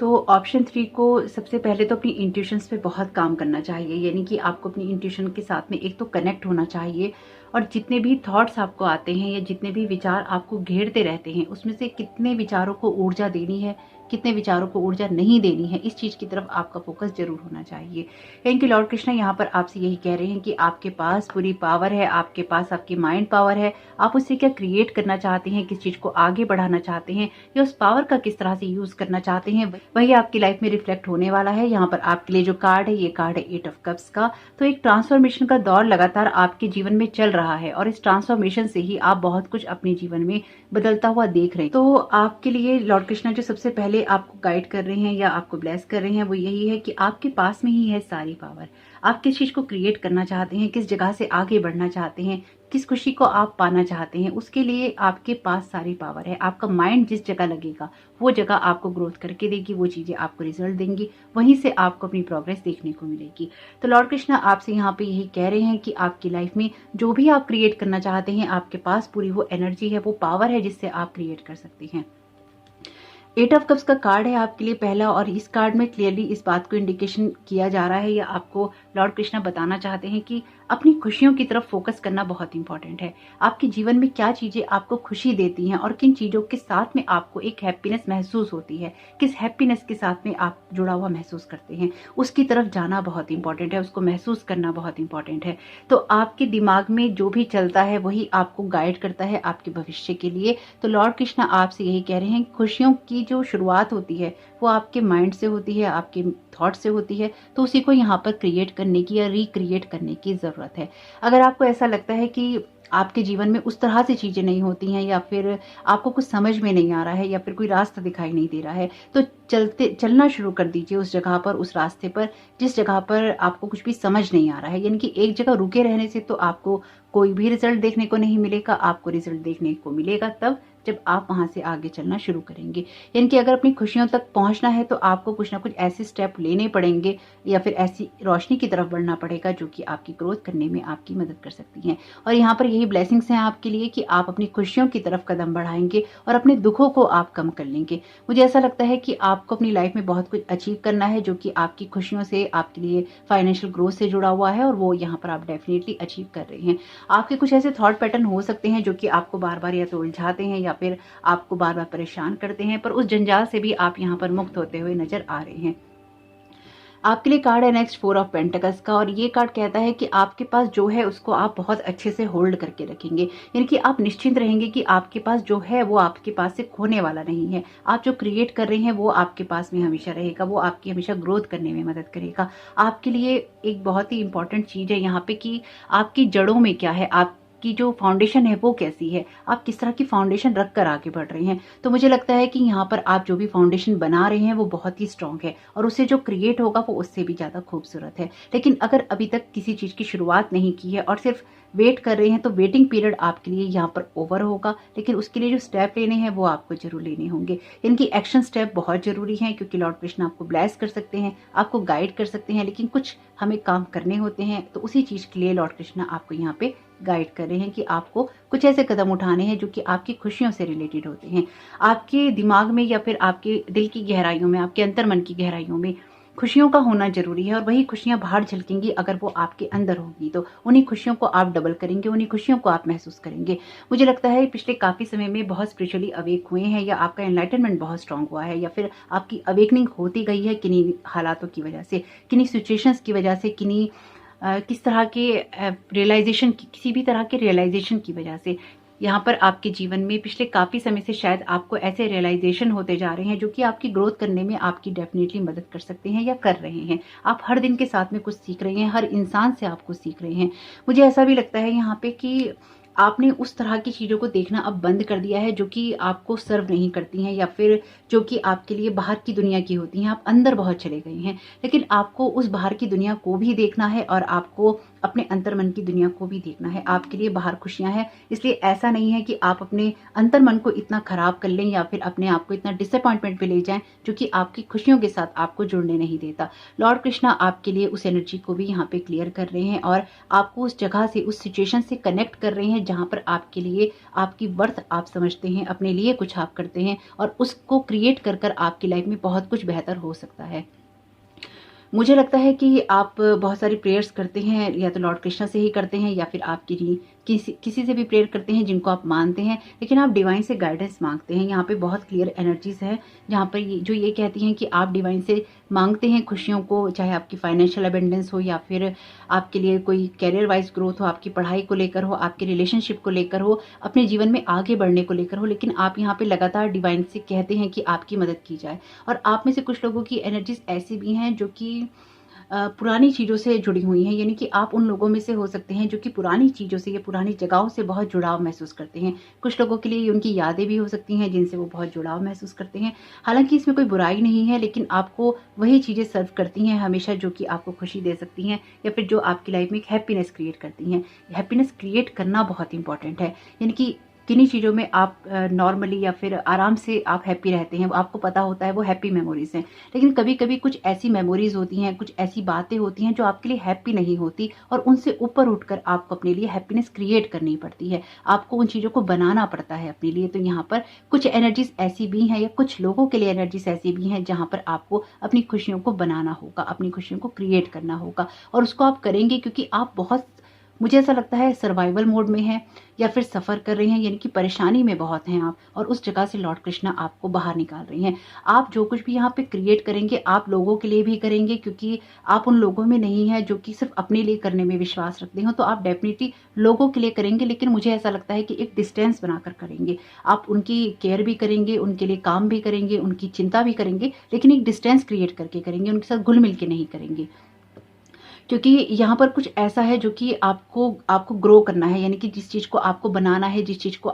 तो ऑप्शन 3 को सबसे पहले तो अपनी इंट्यूशंस पे बहुत काम करना चाहिए, यानी कि आपको अपनी इंट्यूशन के साथ में एक तो कनेक्ट होना चाहिए और जितने भी थॉट्स आपको आते हैं या जितने भी विचार आपको घेरते रहते हैं उसमें से कितने विचारों को ऊर्जा देनी है, कितने विचारों को ऊर्जा नहीं देनी है, इस चीज़ की तरफ आपका फोकस जरूर होना चाहिए। क्योंकि लॉर्ड कृष्णा यहाँ पर आपसे यही कह रहे हैं कि आपके पास पूरी पावर है, आपके पास आपकी माइंड पावर है। आप उससे क्या क्रिएट करना चाहते हैं, किस चीज़ को आगे बढ़ाना चाहते हैं या उस पावर का किस तरह से यूज़ करना चाहते हैं, वही आपकी लाइफ में रिफ्लेक्ट होने वाला है। यहाँ पर आपके लिए जो कार्ड है ये कार्ड है 8 ऑफ कप्स का। तो एक ट्रांसफॉर्मेशन का दौर लगातार आपके जीवन में चल रहा है और इस ट्रांसफॉर्मेशन से ही आप बहुत कुछ अपने जीवन में बदलता हुआ देख रहे हैं। तो आपके लिए लॉर्ड कृष्णा जो सबसे पहले आपको गाइड कर रहे हैं या आपको ब्लेस कर रहे हैं वो यही है कि आपके पास में ही है सारी पावर। आप किस चीज को क्रिएट करना चाहते हैं, किस जगह से आगे बढ़ना चाहते हैं, किस खुशी को आप पाना चाहते हैं, उसके लिए आपके पास सारी पावर है। आपका माइंड जिस जगह लगेगा वो जगह आपको ग्रोथ करके देगी, वो चीजें आपको रिजल्ट देंगी, वहीं से आपको अपनी प्रोग्रेस देखने को मिलेगी। तो लॉर्ड कृष्णा आपसे यहाँ पे यही कह रहे हैं कि आपकी लाइफ में जो भी आप क्रिएट करना चाहते हैं आपके पास पूरी वो एनर्जी है, वो पावर है जिससे आप क्रिएट कर सकते हैं। 8 ऑफ कप्स का कार्ड है आपके लिए पहला और इस कार्ड में क्लियरली इस बात को इंडिकेशन किया जा रहा है या आपको लॉर्ड कृष्णा बताना चाहते हैं कि अपनी खुशियों की तरफ फोकस करना बहुत इंपॉर्टेंट है। आपके जीवन में क्या चीजें आपको खुशी देती हैं और किन चीजों के साथ में आपको एक हैप्पीनेस महसूस होती है, किस हैप्पीनेस के साथ में आप जुड़ा हुआ महसूस करते हैं, उसकी तरफ जाना बहुत इंपॉर्टेंट है, उसको महसूस करना बहुत इंपॉर्टेंट है। तो आपके दिमाग में जो भी चलता है वही आपको गाइड करता है आपके भविष्य के लिए। तो लॉर्ड कृष्णा आपसे यही कह रहे हैं, खुशियों की जो शुरुआत होती है वो आपके माइंड से होती है, आपके थॉट से होती है। तो उसी को यहाँ पर क्रिएट करने की या रिक्रिएट करने की जरूरत है। अगर आपको ऐसा लगता है कि आपके जीवन में उस तरह से चीजें नहीं होती हैं या फिर आपको कुछ समझ में नहीं आ रहा है या फिर कोई रास्ता दिखाई नहीं दे रहा है, तो चलना शुरू कर दीजिए उस जगह पर, उस रास्ते पर जिस जगह पर आपको कुछ भी समझ नहीं आ रहा है। यानी कि एक जगह रुके रहने से तो आपको कोई भी रिजल्ट देखने को नहीं मिलेगा। आपको रिजल्ट देखने को मिलेगा तब जब आप वहां से आगे चलना शुरू करेंगे। यानी कि अगर अपनी खुशियों तक पहुंचना है तो आपको कुछ ना कुछ ऐसे स्टेप लेने पड़ेंगे या फिर ऐसी रोशनी की तरफ बढ़ना पड़ेगा जो कि आपकी ग्रोथ करने में आपकी मदद कर सकती हैं। और यहाँ पर यही ब्लेसिंग्स हैं आपके लिए कि आप अपनी खुशियों की तरफ कदम बढ़ाएंगे और अपने दुखों को आप कम कर लेंगे। मुझे ऐसा लगता है कि आपको अपनी लाइफ में बहुत कुछ अचीव करना है जो कि आपकी खुशियों से, आपके लिए फाइनेंशियल ग्रोथ से जुड़ा हुआ है और वो यहाँ पर आप डेफिनेटली अचीव कर रहे हैं। आपके कुछ ऐसे थॉट पैटर्न हो सकते हैं जो कि आपको बार बार या तो उलझाते हैं या फिर आपको बार बार परेशान करते हैं, पर उस जंजाल से भी आप यहाँ पर मुक्त होते हुए नजर आ रहे हैं। आपके लिए कार्ड है नेक्स्ट 4 ऑफ पेंटिकल्स का और ये कार्ड कहता है कि आपके पास जो है उसको आप बहुत अच्छे से होल्ड करके रखेंगे। यानी कि आप निश्चिंत रहेंगे कि आपके पास जो है वो आपके पास से खोने वाला नहीं है। आप जो क्रिएट कर रहे हैं वो आपके पास में हमेशा रहेगा, वो आपकी हमेशा ग्रोथ करने में मदद करेगा। आपके लिए एक बहुत ही इंपॉर्टेंट चीज है यहाँ पे कि आपकी जड़ों में क्या है, आप आपकी जो फाउंडेशन है वो कैसी है, आप किस तरह की फाउंडेशन रख कर आगे बढ़ रहे हैं। तो मुझे लगता है कि यहाँ पर आप जो भी फाउंडेशन बना रहे हैं वो बहुत ही स्ट्रांग है और उससे जो क्रिएट होगा वो उससे भी ज़्यादा खूबसूरत है। लेकिन अगर अभी तक किसी चीज़ की शुरुआत नहीं की है और सिर्फ वेट कर रहे हैं तो वेटिंग पीरियड आपके लिए यहाँ पर ओवर होगा। लेकिन उसके लिए जो स्टेप लेने हैं वो आपको जरूर लेने होंगे। इनकी एक्शन स्टेप बहुत जरूरी हैं, क्योंकि लॉर्ड कृष्ण आपको ब्लेस कर सकते हैं, आपको गाइड कर सकते हैं, लेकिन कुछ हमें काम करने होते हैं। तो उसी चीज के लिए लॉर्ड कृष्ण आपको यहाँ पे गाइड कर रहे हैं कि आपको कुछ ऐसे कदम उठाने हैं जो कि आपकी खुशियों से रिलेटेड होते हैं। आपके दिमाग में या फिर आपके दिल की गहराइयों में, आपके अंतर मन की गहराइयों में खुशियों का होना जरूरी है और वही खुशियां बाहर झलकेंगी अगर वो आपके अंदर होगी। तो उन्हीं खुशियों को आप डबल करेंगे, उन्हीं खुशियों को आप महसूस करेंगे। मुझे लगता है पिछले काफी समय में बहुत स्पिरिचुअली अवेक हुए हैं, या आपका एनलाइटनमेंट बहुत स्ट्रांग हुआ है, या फिर आपकी अवेकनिंग होती गई है किन्हीं हालातों की वजह से, किन्हीं सिचुएशंस की वजह से, किन्हीं किस तरह के रियलाइजेशन की, किसी भी तरह के रियलाइजेशन की वजह से यहाँ पर आपके जीवन में पिछले काफी समय से शायद आपको ऐसे रियलाइजेशन होते जा रहे हैं जो कि आपकी ग्रोथ करने में आपकी डेफिनेटली मदद कर सकते हैं या कर रहे हैं। आप हर दिन के साथ में कुछ सीख रहे हैं, हर इंसान से आप कुछ सीख रहे हैं। मुझे ऐसा भी लगता है यहाँ पे कि आपने उस तरह की चीजों को देखना अब बंद कर दिया है जो कि आपको सर्व नहीं करती हैं, या फिर जो कि आपके लिए बाहर की दुनिया की होती हैं। आप अंदर बहुत चले गए हैं, लेकिन आपको उस बाहर की दुनिया को भी देखना है और आपको अपने अंतर मन की दुनिया को भी देखना है। आपके लिए बाहर खुशियां हैं, इसलिए ऐसा नहीं है कि आप अपने अंतर मन को इतना खराब कर लें या फिर अपने आप को इतना डिसअपॉइंटमेंट पे ले जाएं जो कि आपकी खुशियों के साथ आपको जुड़ने नहीं देता। लॉर्ड कृष्णा आपके लिए उस एनर्जी को भी यहाँ पे क्लियर कर रहे हैं और आपको उस जगह से, उस सिचुएशन से कनेक्ट कर रहे हैं जहां पर आपके लिए आपकी वर्थ आप समझते हैं, अपने लिए कुछ आप करते हैं और उसको क्रिएट कर कर आपकी लाइफ में बहुत कुछ बेहतर हो सकता है। मुझे लगता है कि आप बहुत सारी प्रेयर्स करते हैं, या तो लॉर्ड कृष्णा से ही करते हैं या फिर आप किसी से भी प्रेयर करते हैं जिनको आप मानते हैं, लेकिन आप डिवाइन से गाइडेंस मांगते हैं। यहाँ पे बहुत क्लियर एनर्जीज है जहाँ पर जो ये कहती हैं कि आप डिवाइन से मांगते हैं खुशियों को, चाहे आपकी फाइनेंशियल अबेंडेंस हो, या फिर आपके लिए कोई कैरियर वाइज ग्रोथ हो, आपकी पढ़ाई को लेकर हो, आपके रिलेशनशिप को लेकर हो, अपने जीवन में आगे बढ़ने को लेकर हो। लेकिन आप यहाँ पे लगातार डिवाइन से कहते हैं कि आपकी मदद की जाए। और आप में से कुछ लोगों की एनर्जीज ऐसी भी हैं जो कि पुरानी चीज़ों से जुड़ी हुई हैं, यानी कि आप उन लोगों में से हो सकते हैं जो कि पुरानी चीज़ों से या पुरानी जगहों से बहुत जुड़ाव महसूस करते हैं। कुछ लोगों के लिए उनकी यादें भी हो सकती हैं जिनसे वो बहुत जुड़ाव महसूस करते हैं। हालांकि इसमें कोई बुराई नहीं है, लेकिन आपको वही चीज़ें सर्व करती हैं हमेशा जो कि आपको खुशी दे सकती हैं, या फिर जो आपकी लाइफ में एक हैप्पीनेस क्रिएट करती हैं। हैप्पीनेस क्रिएट करना बहुत इंपॉर्टेंट है, यानी कि किन्हीं चीज़ों में आप नॉर्मली या फिर आराम से आप हैप्पी रहते हैं, आपको पता होता है वो हैप्पी मेमोरीज हैं। लेकिन कभी कभी कुछ ऐसी मेमोरीज होती हैं, कुछ ऐसी बातें होती हैं जो आपके लिए हैप्पी नहीं होती, और उनसे ऊपर उठकर आपको अपने लिए हैप्पीनेस क्रिएट करनी पड़ती है। आपको उन चीज़ों को बनाना पड़ता है अपने लिए। तो यहाँ पर कुछ एनर्जीज ऐसी भी हैं, या कुछ लोगों के लिए एनर्जीज ऐसी भी हैं जहाँ पर आपको अपनी खुशियों को बनाना होगा, अपनी खुशियों को क्रिएट करना होगा। और उसको आप करेंगे क्योंकि आप बहुत, मुझे ऐसा लगता है, सर्वाइवल मोड में है या फिर सफर कर रहे हैं, यानी कि परेशानी में बहुत हैं आप, और उस जगह से लॉर्ड कृष्णा आपको बाहर निकाल रहे हैं। आप जो कुछ भी यहाँ पे क्रिएट करेंगे आप लोगों के लिए भी करेंगे, क्योंकि आप उन लोगों में नहीं है जो कि सिर्फ अपने लिए करने में विश्वास रखते हो। तो आप डेफिनेटली लोगों के लिए करेंगे, लेकिन मुझे ऐसा लगता है कि एक डिस्टेंस बनाकर करेंगे। आप उनकी केयर भी करेंगे, उनके लिए काम भी करेंगे, उनकी चिंता भी करेंगे, लेकिन एक डिस्टेंस क्रिएट करके करेंगे, उनके साथ घुल मिल के नहीं करेंगे। क्योंकि यहाँ पर कुछ ऐसा है जो कि आपको ग्रो करना है, यानी कि जिस चीज को आपको बनाना है, जिस चीज को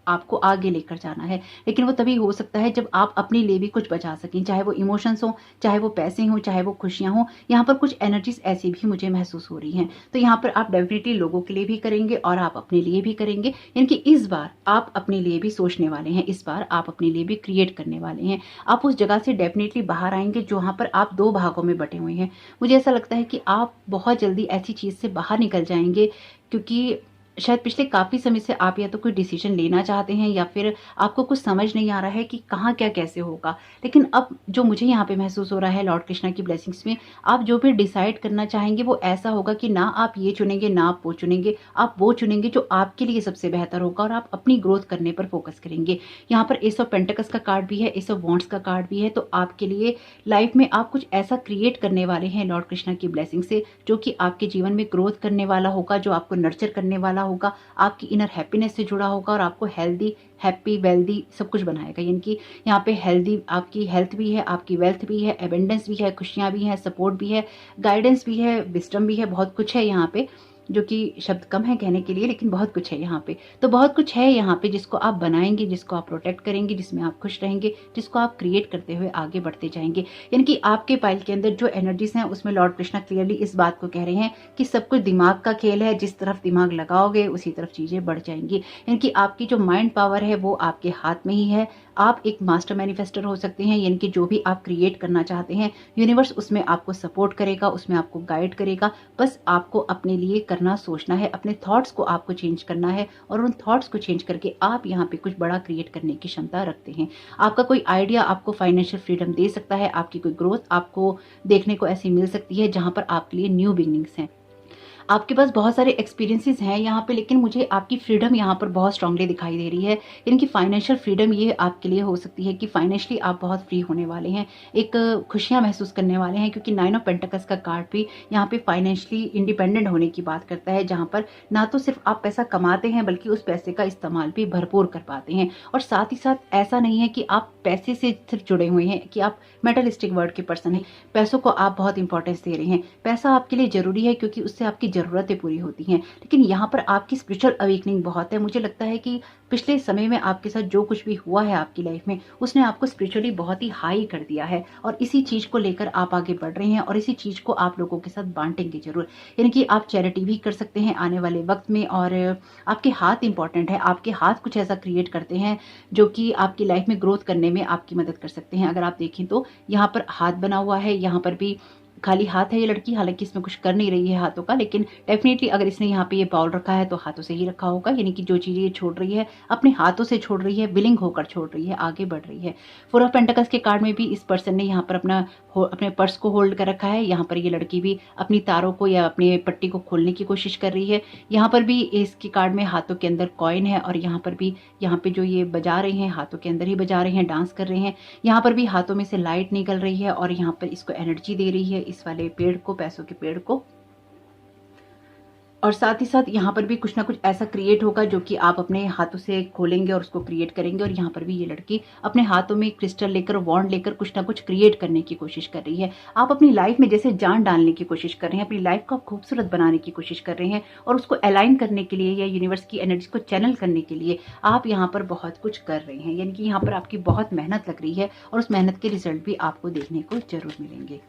आपको आगे लेकर जाना है, लेकिन वो तभी हो सकता है जब आप अपने लिए भी कुछ बचा सकें, चाहे वो इमोशंस हो, चाहे वो पैसे हो, चाहे वो खुशियां हो। यहाँ पर कुछ एनर्जीज ऐसी भी मुझे महसूस हो रही हैं। तो यहाँ पर आप डेफिनेटली लोगों के लिए भी करेंगे और आप अपने लिए भी करेंगे, यानी कि इस बार आप अपने लिए भी सोचने वाले हैं, इस बार आप अपने लिए भी क्रिएट करने वाले हैं। आप उस जगह से डेफिनेटली बाहर आएंगे जहाँ पर आप दो भागों में बटे हुए हैं। मुझे ऐसा लगता है कि आप बहुत जल्दी ऐसी चीज से बाहर निकल जाएंगे, क्योंकि शायद पिछले काफी समय से आप या तो कोई डिसीजन लेना चाहते हैं, या फिर आपको कुछ समझ नहीं आ रहा है कि कहाँ क्या कैसे होगा। लेकिन अब जो मुझे यहाँ पे महसूस हो रहा है लॉर्ड कृष्णा की ब्लेसिंग्स में, आप जो भी डिसाइड करना चाहेंगे वो ऐसा होगा कि ना आप ये चुनेंगे ना आप वो चुनेंगे, आप वो चुनेंगे जो आपके लिए सबसे बेहतर होगा, और आप अपनी ग्रोथ करने पर फोकस करेंगे। यहाँ पर एस ऑफ पेंटिकल्स का कार्ड भी है, एस ऑफ वॉन्ड्स का कार्ड भी है। तो आपके लिए लाइफ में आप कुछ ऐसा क्रिएट करने वाले हैं लॉर्ड कृष्णा की ब्लेसिंग से, जो कि आपके जीवन में ग्रोथ करने वाला होगा, जो आपको नर्चर करने वाला होगा, आपकी इनर हैप्पीनेस से जुड़ा होगा, और आपको हेल्दी, हैप्पी, वेल्दी सब कुछ बनाएगा। यानी कि यहाँ पे हेल्दी, आपकी हेल्थ भी है, आपकी वेल्थ भी है, एबेंडेंस भी है, खुशियां भी है, सपोर्ट भी है, गाइडेंस भी है, विस्डम भी है, बहुत कुछ है यहाँ पे जो कि शब्द कम है कहने के लिए, लेकिन बहुत कुछ है यहाँ पे। तो बहुत कुछ है यहाँ पे जिसको आप बनाएंगे, जिसको आप प्रोटेक्ट करेंगे, जिसमें आप खुश रहेंगे, जिसको आप क्रिएट करते हुए आगे बढ़ते जाएंगे। यानी कि आपके पाइल के अंदर जो एनर्जीज हैं उसमें लॉर्ड कृष्णा क्लियरली इस बात को कह रहे हैं कि सब कुछ दिमाग का खेल है, जिस तरफ दिमाग लगाओगे उसी तरफ चीजें बढ़ जाएंगी। यानी कि आपकी जो माइंड पावर है वो आपके हाथ में ही है। आप एक मास्टर मैनिफेस्टर हो सकते हैं, यानी कि जो भी आप क्रिएट करना चाहते हैं यूनिवर्स उसमें आपको सपोर्ट करेगा, उसमें आपको गाइड करेगा। बस आपको अपने लिए करना, सोचना है, अपने थॉट्स को आपको चेंज करना है और उन थॉट्स को चेंज करके आप यहाँ पे कुछ बड़ा क्रिएट करने की क्षमता रखते हैं। आपका कोई आइडिया आपको फाइनेंशियल फ्रीडम दे सकता है, आपकी कोई ग्रोथ आपको देखने को ऐसी मिल सकती है जहां पर आपके लिए न्यू बिगनिंग्स हैं। आपके पास बहुत सारे एक्सपीरियंसेस हैं यहाँ पे, लेकिन मुझे आपकी फ्रीडम यहाँ पर बहुत स्ट्रांगली दिखाई दे रही है। इनकी फाइनेंशियल फ्रीडम ये आपके लिए हो सकती है कि फाइनेंशियली आप बहुत फ्री होने वाले हैं, एक खुशियाँ महसूस करने वाले हैं, क्योंकि 9 ऑफ पेंटिकल्स का कार्ड भी यहाँ पे फाइनेंशियली इंडिपेंडेंट होने की बात करता है, जहाँ पर ना तो सिर्फ आप पैसा कमाते हैं बल्कि उस पैसे का इस्तेमाल भी भरपूर कर पाते हैं। और साथ ही साथ ऐसा नहीं है कि आप पैसे से सिर्फ जुड़े हुए हैं, कि आप मेटलिस्टिक वर्ड के पर्सन हैं, पैसों को आप बहुत इंपॉर्टेंस दे रहे हैं। पैसा आपके लिए जरूरी है क्योंकि उससे आपकी ज़रूरतें पूरी होती हैं, लेकिन यहाँ पर आपकी स्पिरिचुअल अवेकनिंग बहुत है। मुझे लगता है कि पिछले समय में आपके साथ जो कुछ भी हुआ है आपकी लाइफ में, उसने आपको स्पिरिचुअली बहुत ही हाई कर दिया है और इसी चीज़ को लेकर आप आगे बढ़ रहे हैं और इसी चीज़ को आप लोगों के साथ बांटेंगे जरूर। यानी कि आप चैरिटी भी कर सकते हैं आने वाले वक्त में, और आपके हाथ इंपॉर्टेंट है। आपके हाथ कुछ ऐसा क्रिएट करते हैं जो कि आपकी लाइफ में ग्रोथ करने में आपकी मदद कर सकते हैं। अगर आप देखें तो यहाँ पर हाथ बना हुआ है, यहाँ पर भी खाली हाथ है ये लड़की, हालांकि इसमें कुछ कर नहीं रही है हाथों का, लेकिन डेफिनेटली अगर इसने यहाँ पे ये बाउल रखा है तो हाथों से ही रखा होगा। यानी कि जो चीज़ें ये छोड़ रही है अपने हाथों से छोड़ रही है, विलिंग होकर छोड़ रही है, आगे बढ़ रही है। 4 ऑफ पेंटिकल्स के कार्ड में भी इस पर्सन ने यहाँ पर अपने पर्स को होल्ड कर रखा है। यहाँ पर ये लड़की भी अपनी तारों को या अपनी पट्टी को खोलने की कोशिश कर रही है। यहाँ पर भी इसके कार्ड में हाथों के अंदर कॉइन है, और यहाँ पर भी यहाँ पे जो ये बजा रहे हैं हाथों के अंदर ही बजा रहे हैं, डांस कर रहे हैं। यहाँ पर भी हाथों में से लाइट निकल रही है और यहाँ पर इसको एनर्जी दे रही है, इस वाले पेड़ को, पैसों के पेड़ को। और साथ ही साथ यहाँ पर भी कुछ ना कुछ ऐसा क्रिएट होगा जो कि आप अपने हाथों से खोलेंगे और उसको क्रिएट करेंगे। और यहाँ पर भी ये लड़की अपने हाथों में क्रिस्टल लेकर, वॉन्ड लेकर कुछ ना कुछ क्रिएट करने की कोशिश कर रही है। आप अपनी लाइफ में जैसे जान डालने की कोशिश कर रहे हैं, अपनी लाइफ को खूबसूरत बनाने की कोशिश कर रहे हैं, और उसको अलाइन करने के लिए या यूनिवर्स की एनर्जी को चैनल करने के लिए आप यहाँ पर बहुत कुछ कर रहे हैं। यानी कि यहाँ पर आपकी बहुत मेहनत लग रही है और उस मेहनत के रिजल्ट भी आपको देखने को जरूर मिलेंगे।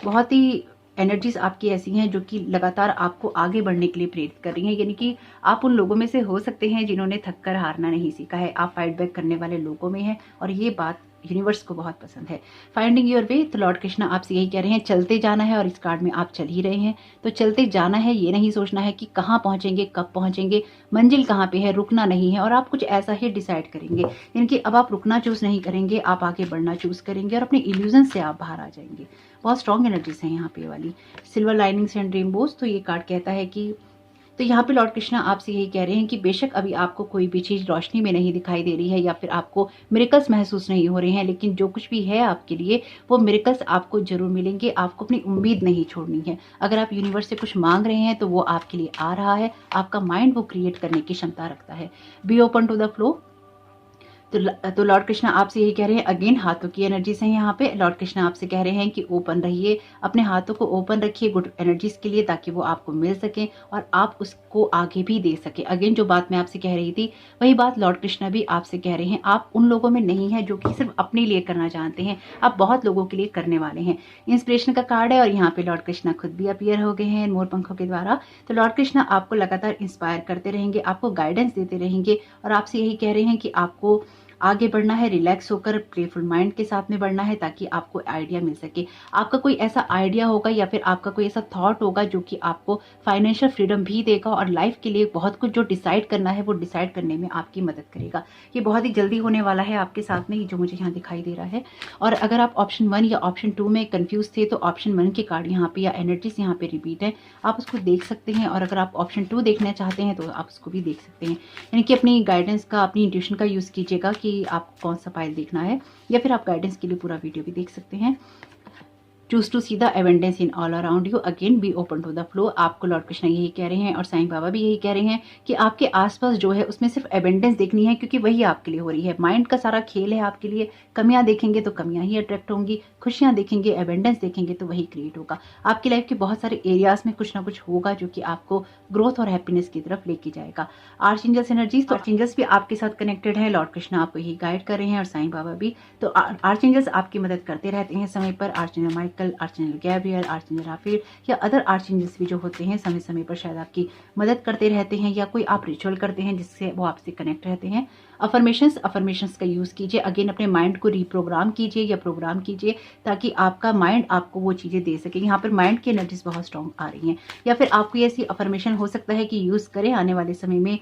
बहुत ही एनर्जीज आपकी ऐसी हैं जो कि लगातार आपको आगे बढ़ने के लिए प्रेरित कर रही हैं। यानी कि आप उन लोगों में से हो सकते हैं जिन्होंने थककर हारना नहीं सीखा है, आप फाइट बैक करने वाले लोगों में हैं, और ये बात यूनिवर्स को बहुत पसंद है। फाइंडिंग योर वे, तो लॉर्ड कृष्णा आपसे यही कह रहे हैं, चलते जाना है। और इस कार्ड में आप चल ही रहे हैं, तो चलते जाना है। ये नहीं सोचना है कि कहाँ पहुंचेंगे, कब पहुंचेंगे, मंजिल कहाँ पे है, रुकना नहीं है। और आप कुछ ऐसा ही डिसाइड करेंगे, यानी कि अब आप रुकना चूज नहीं करेंगे, आप आगे बढ़ना चूज करेंगे और अपने इल्यूजन से आप बाहर आ जाएंगे। बहुत स्ट्रॉन्ग एनर्जीज हैं यहाँ पे वाली। सिल्वर लाइनिंग्स एंड रेनबोज, तो ये कार्ड कहता है कि, तो यहाँ पे लॉर्ड कृष्णा आपसे यही कह रहे हैं कि बेशक अभी आपको कोई भी चीज़ रोशनी में नहीं दिखाई दे रही है या फिर आपको मिरेकल्स महसूस नहीं हो रहे हैं, लेकिन जो कुछ भी है आपके लिए वो मिरेकल्स आपको जरूर मिलेंगे। आपको अपनी उम्मीद नहीं छोड़नी है। अगर आप यूनिवर्स से कुछ मांग रहे हैं तो वो आपके लिए आ रहा है। आपका माइंड वो क्रिएट करने की क्षमता रखता है। Be open to the flow, तो लॉर्ड कृष्णा आपसे यही कह रहे हैं, अगेन हाथों की एनर्जीज हैं यहाँ पे। लॉर्ड कृष्णा आपसे कह रहे हैं कि ओपन रहिए, अपने हाथों को ओपन रखिए गुड एनर्जीज के लिए, ताकि वो आपको मिल सके और आप उसको आगे भी दे सके। अगेन जो बात मैं आपसे कह रही थी वही बात लॉर्ड कृष्णा भी आपसे कह रहे हैं। आप उन लोगों में नहीं है जो कि सिर्फ अपने लिए करना जानते हैं, आप बहुत लोगों के लिए करने वाले हैं। इंस्पिरेशन का कार्ड है और यहाँ पे लॉर्ड कृष्णा खुद भी अपीयर हो गए हैं मोर पंखों के द्वारा। तो लॉर्ड कृष्णा आपको लगातार इंस्पायर करते रहेंगे, आपको गाइडेंस देते रहेंगे और आपसे यही कह रहे हैं कि आपको आगे बढ़ना है, रिलैक्स होकर प्लेफुल माइंड के साथ में बढ़ना है, ताकि आपको आइडिया मिल सके। आपका कोई ऐसा आइडिया होगा या फिर आपका कोई ऐसा थॉट होगा जो कि आपको फाइनेंशियल फ्रीडम भी देगा और लाइफ के लिए बहुत कुछ जो डिसाइड करना है वो डिसाइड करने में आपकी मदद करेगा। ये बहुत ही जल्दी होने वाला है आपके साथ में, जो मुझे यहाँ दिखाई दे रहा है। और अगर आप ऑप्शन 1 या ऑप्शन 2 में कंफ्यूज थे तो ऑप्शन 1 के कार्ड यहाँ पे या एनर्जीज यहाँ पे रिपीट है, आप उसको देख सकते हैं। और अगर आप ऑप्शन 2 देखना चाहते हैं तो आप उसको भी देख सकते हैं। यानी कि अपनी गाइडेंस का, अपनी इंट्यूशन का यूज कीजिएगा कि आपको कौन सा फाइल देखना है, या फिर आप गाइडेंस के लिए पूरा वीडियो भी देख सकते हैं। Choose to see the abundance in all around you, again be open to the flow. आपको लॉर्ड कृष्णा यही कह रहे हैं और साईं बाबा भी यही कह रहे हैं कि आपके आसपास जो है उसमें सिर्फ एबंडेंस देखनी है, क्योंकि वही आपके लिए हो रही है। माइंड का सारा खेल है आपके लिए। कमियां देखेंगे तो कमियां ही अट्रैक्ट होंगी, खुशियां देखेंगे, एबंडेंस देखेंगे तो वही क्रिएट होगा। आपकी लाइफ के बहुत सारे एरियाज में कुछ ना कुछ होगा जो कि आपको ग्रोथ और हैप्पीनेस की तरफ लेके जाएगा। आर्च एंजल्स एनर्जीज, तो आर्च एंजल्स भी आपके साथ कनेक्टेड है। लॉर्ड कृष्णा आपको यही गाइड कर रहे हैं और साईं बाबा भी। तो आर्च एंजल्स आपकी मदद करते रहते हैं समय पर। Archangel Michael, archangel Gabriel, archangel Raphael या अदर आर्च एंजल्स भी जो होते हैं समय समय पर शायद आपकी मदद करते रहते हैं, या कोई आप रिचुअल करते हैं जिससे वो आपसे कनेक्ट रहते हैं। अफर्मेशंस का यूज कीजिए। अगेन अपने माइंड को रिप्रोग्राम कीजिए या प्रोग्राम कीजिए ताकि आपका माइंड आपको वो चीजें दे सके। यहाँ पर माइंड की एनर्जीज बहुत स्ट्रॉन्ग आ रही हैं, या फिर आपको ऐसी अफर्मेशन हो सकता है कि यूज करें आने वाले समय में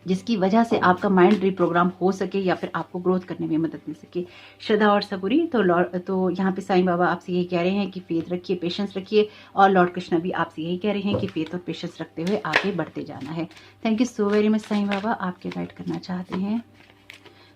जिसकी वजह से आपका माइंड रिप्रोग्राम हो सके या फिर आपको ग्रोथ करने में मदद मिल सके। श्रद्धा और सबूरी, तो यहाँ पे साईं बाबा आपसे यही कह रहे हैं कि फेथ रखिए, पेशेंस रखिए, और लॉर्ड कृष्णा भी आपसे यही कह रहे हैं कि फेथ और पेशेंस रखते हुए आगे बढ़ते जाना है। Thank you so very much Sai Baba, आपके गाइड करना चाहते हैं।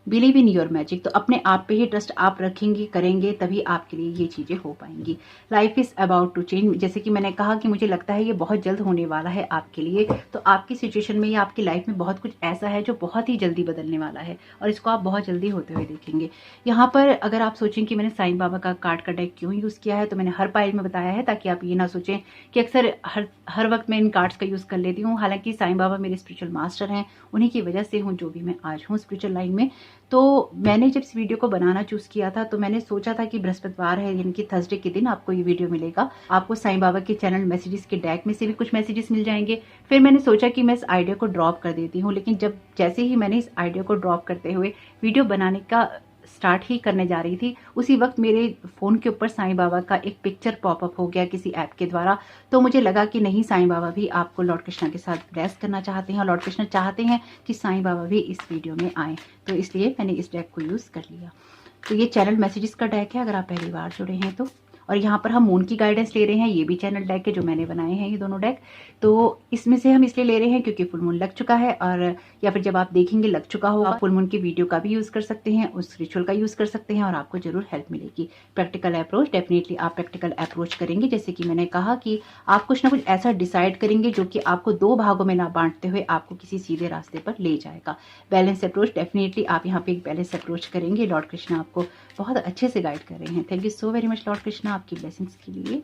बिलीव इन योर मैजिक, तो अपने आप पे ही ट्रस्ट आप रखेंगे, करेंगे, तभी आपके लिए ये चीजें हो पाएंगी। Life is about to change, जैसे कि मैंने कहा कि मुझे लगता है ये बहुत जल्द होने वाला है आपके लिए। तो आपकी सिचुएशन में या आपकी लाइफ में बहुत कुछ ऐसा है जो बहुत ही जल्दी बदलने वाला है और इसको आप बहुत जल्दी होते हुए देखेंगे। यहाँ पर अगर आप सोचें कि मैंने साईं बाबा का कार्ड का डेक क्यों यूज किया है, तो मैंने हर पाइल में बताया है ताकि आप ये ना सोचें कि अक्सर हर वक्त मैं इन कार्ड्स का यूज कर लेती हूँ। हालांकि साईं बाबा मेरे स्पिरिचुअल मास्टर हैं, उन्हीं की वजह से हूँ जो भी मैं आज हूँ स्पिरिचुअल लाइन में। तो मैंने जब इस वीडियो को बनाना चूज किया था तो मैंने सोचा था कि बृहस्पतिवार है यानी कि थर्सडे के दिन आपको ये वीडियो मिलेगा। आपको साईं बाबा के चैनल मैसेजेस के डेक में से भी कुछ मैसेजेस मिल जाएंगे। फिर मैंने सोचा कि मैं इस आइडिया को ड्रॉप कर देती हूँ, लेकिन जैसे ही मैंने इस आइडिया को ड्रॉप करते हुए वीडियो बनाने का स्टार्ट ही करने जा रही थी, उसी वक्त मेरे फोन के ऊपर साईं बाबा का एक पिक्चर पॉपअप हो गया किसी ऐप के द्वारा। तो मुझे लगा कि नहीं, साईं बाबा भी आपको लॉर्ड कृष्णा के साथ ब्लेस करना चाहते हैं और लॉर्ड कृष्णा चाहते हैं कि साईं बाबा भी इस वीडियो में आए, तो इसलिए मैंने इस डेक को यूज कर लिया। तो ये चैनल मैसेजेस का डेक है अगर आप पहली बार जुड़े हैं तो। और यहाँ पर हम मून की गाइडेंस ले रहे हैं, ये भी चैनल डेक है जो मैंने बनाए हैं ये दोनों डेक। तो इसमें से हम इसलिए ले रहे हैं क्योंकि फुल मून लग चुका है, और या फिर जब आप देखेंगे लग चुका होगा, आप फुल मून की वीडियो का भी यूज कर सकते हैं, उस रिचुअल का यूज कर सकते हैं और आपको जरूर हेल्प मिलेगी। प्रैक्टिकल अप्रोच, डेफिनेटली आप प्रैक्टिकल अप्रोच करेंगे। जैसे कि मैंने कहा कि आप कुछ ना कुछ ऐसा डिसाइड करेंगे जो कि आपको दो भागों में ना बांटते हुए आपको किसी सीधे रास्ते पर ले जाएगा। बैलेंस अप्रोच, डेफिनेटली आप यहाँ पे एक बैलेंस अप्रोच करेंगे। लॉर्ड कृष्णा आपको बहुत अच्छे से गाइड कर रहे हैं। Thank you so very much lord Krishna आपकी ब्लेसिंग्स के लिए।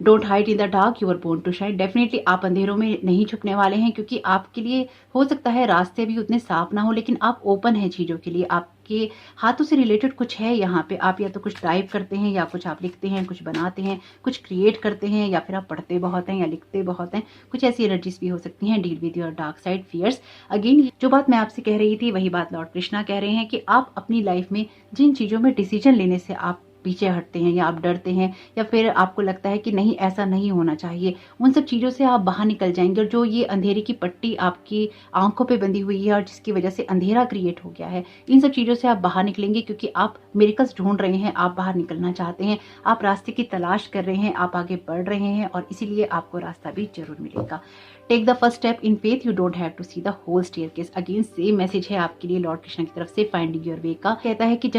Don't hide in the dark, you are born to shine, definitely आप अंधेरों में नहीं छुपने वाले हैं, क्योंकि आपके लिए हो सकता है रास्ते भी उतने साफ ना हो, लेकिन आप ओपन हैं चीजों के लिए। आपके हाथों से रिलेटेड कुछ है यहाँ पे, आप या तो कुछ टाइप करते हैं या कुछ आप लिखते हैं, कुछ बनाते हैं, कुछ क्रिएट करते हैं, या फिर आप पढ़ते बहुत हैं या लिखते बहुत हैं। कुछ ऐसी एनर्जीज भी हो सकती हैं। Deal with your dark side fears. Again जो बात मैं आपसे कह रही थी वही बात लॉर्ड कृष्णा कह रहे हैं कि आप अपनी लाइफ में जिन चीजों में डिसीजन लेने से आप पीछे हटते हैं या आप डरते हैं या फिर आपको लगता है कि नहीं ऐसा नहीं होना चाहिए, उन सब चीज़ों से आप बाहर निकल जाएंगे। और जो ये अंधेरे की पट्टी आपकी आंखों पे बंधी हुई है और जिसकी वजह से अंधेरा क्रिएट हो गया है, इन सब चीज़ों से आप बाहर निकलेंगे, क्योंकि आप मिरेकल्स ढूंढ रहे हैं, आप बाहर निकलना चाहते हैं, आप रास्ते की तलाश कर रहे हैं, आप आगे बढ़ रहे हैं और इसीलिए आपको रास्ता भी जरूर मिलेगा। Take the first step in faith, you don't have to see the whole staircase. Again same message है आपके लिए लॉर्ड कृष्णा की तरफ से फाइंडिंग योर वे का। कहता है कि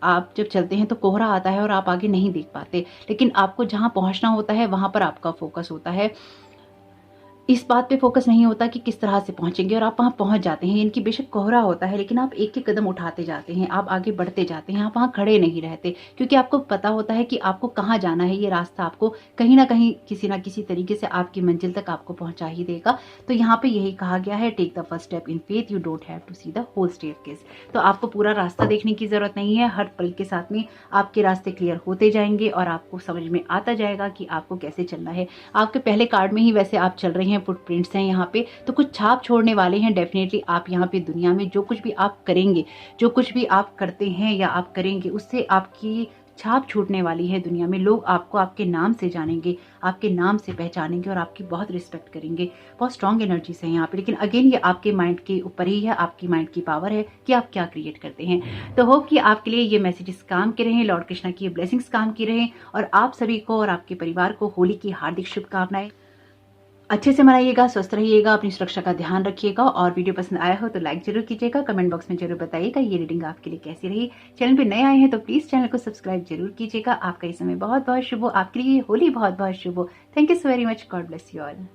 आप जब चलते हैं तो कोहरा आता है और आप आगे नहीं देख पाते, लेकिन आपको जहां पहुंचना होता है वहां पर आपका फोकस होता है। इस बात पे फोकस नहीं होता कि किस तरह से पहुंचेंगे, और आप वहां पहुंच जाते हैं। इनकी बेशक कोहरा होता है लेकिन आप एक एक कदम उठाते जाते हैं, आप आगे बढ़ते जाते हैं, आप वहां खड़े नहीं रहते, क्योंकि आपको पता होता है कि आपको कहाँ जाना है। ये रास्ता आपको कहीं ना कहीं किसी ना किसी तरीके से आपकी मंजिल तक आपको पहुंचा ही देगा। तो यहाँ पे यही कहा गया है, take the first step in faith, you don't have to see the whole staircase. तो आपको पूरा रास्ता देखने की जरूरत नहीं है, हर पल के साथ में आपके रास्ते क्लियर होते जाएंगे और आपको समझ में आता जाएगा कि आपको कैसे चलना है। आपके पहले कार्ड में ही वैसे आप चल रहे हैं, फुटप्रिंट्स हैं यहाँ पे, तो कुछ छाप छोड़ने वाले हैं डेफिनेटली आप यहाँ पे दुनिया में। जो कुछ भी आप करेंगे, जो कुछ भी आप करते हैं या आप करेंगे, उससे आपकी छाप छूटने वाली है दुनिया में। लोग आपको आपके नाम से जानेंगे, आपके नाम से पहचानेंगे और आपकी बहुत रिस्पेक्ट करेंगे। बहुत स्ट्रॉन्ग एनर्जीज है यहाँ पे, लेकिन अगेन ये आपके माइंड के ऊपर ही है, आपकी माइंड की पावर है कि आप क्या क्रिएट करते हैं। तो होप कि आपके लिए ये मैसेजेस काम के रहें, लॉर्ड कृष्णा की ब्लेसिंग्स काम की रहें, और आप सभी को और आपके परिवार को होली की हार्दिक शुभकामनाएं। अच्छे से मनाइएगा, स्वस्थ रहिएगा, अपनी सुरक्षा का ध्यान रखिएगा। और वीडियो पसंद आया हो तो लाइक जरूर कीजिएगा, कमेंट बॉक्स में जरूर बताइएगा ये रीडिंग आपके लिए कैसी रही। चैनल पे नए आए हैं तो प्लीज चैनल को सब्सक्राइब जरूर कीजिएगा। आपका इस समय बहुत बहुत शुभ हो, आपके लिए होली बहुत बहुत शुभ हो। Thank you so very much. God bless you all.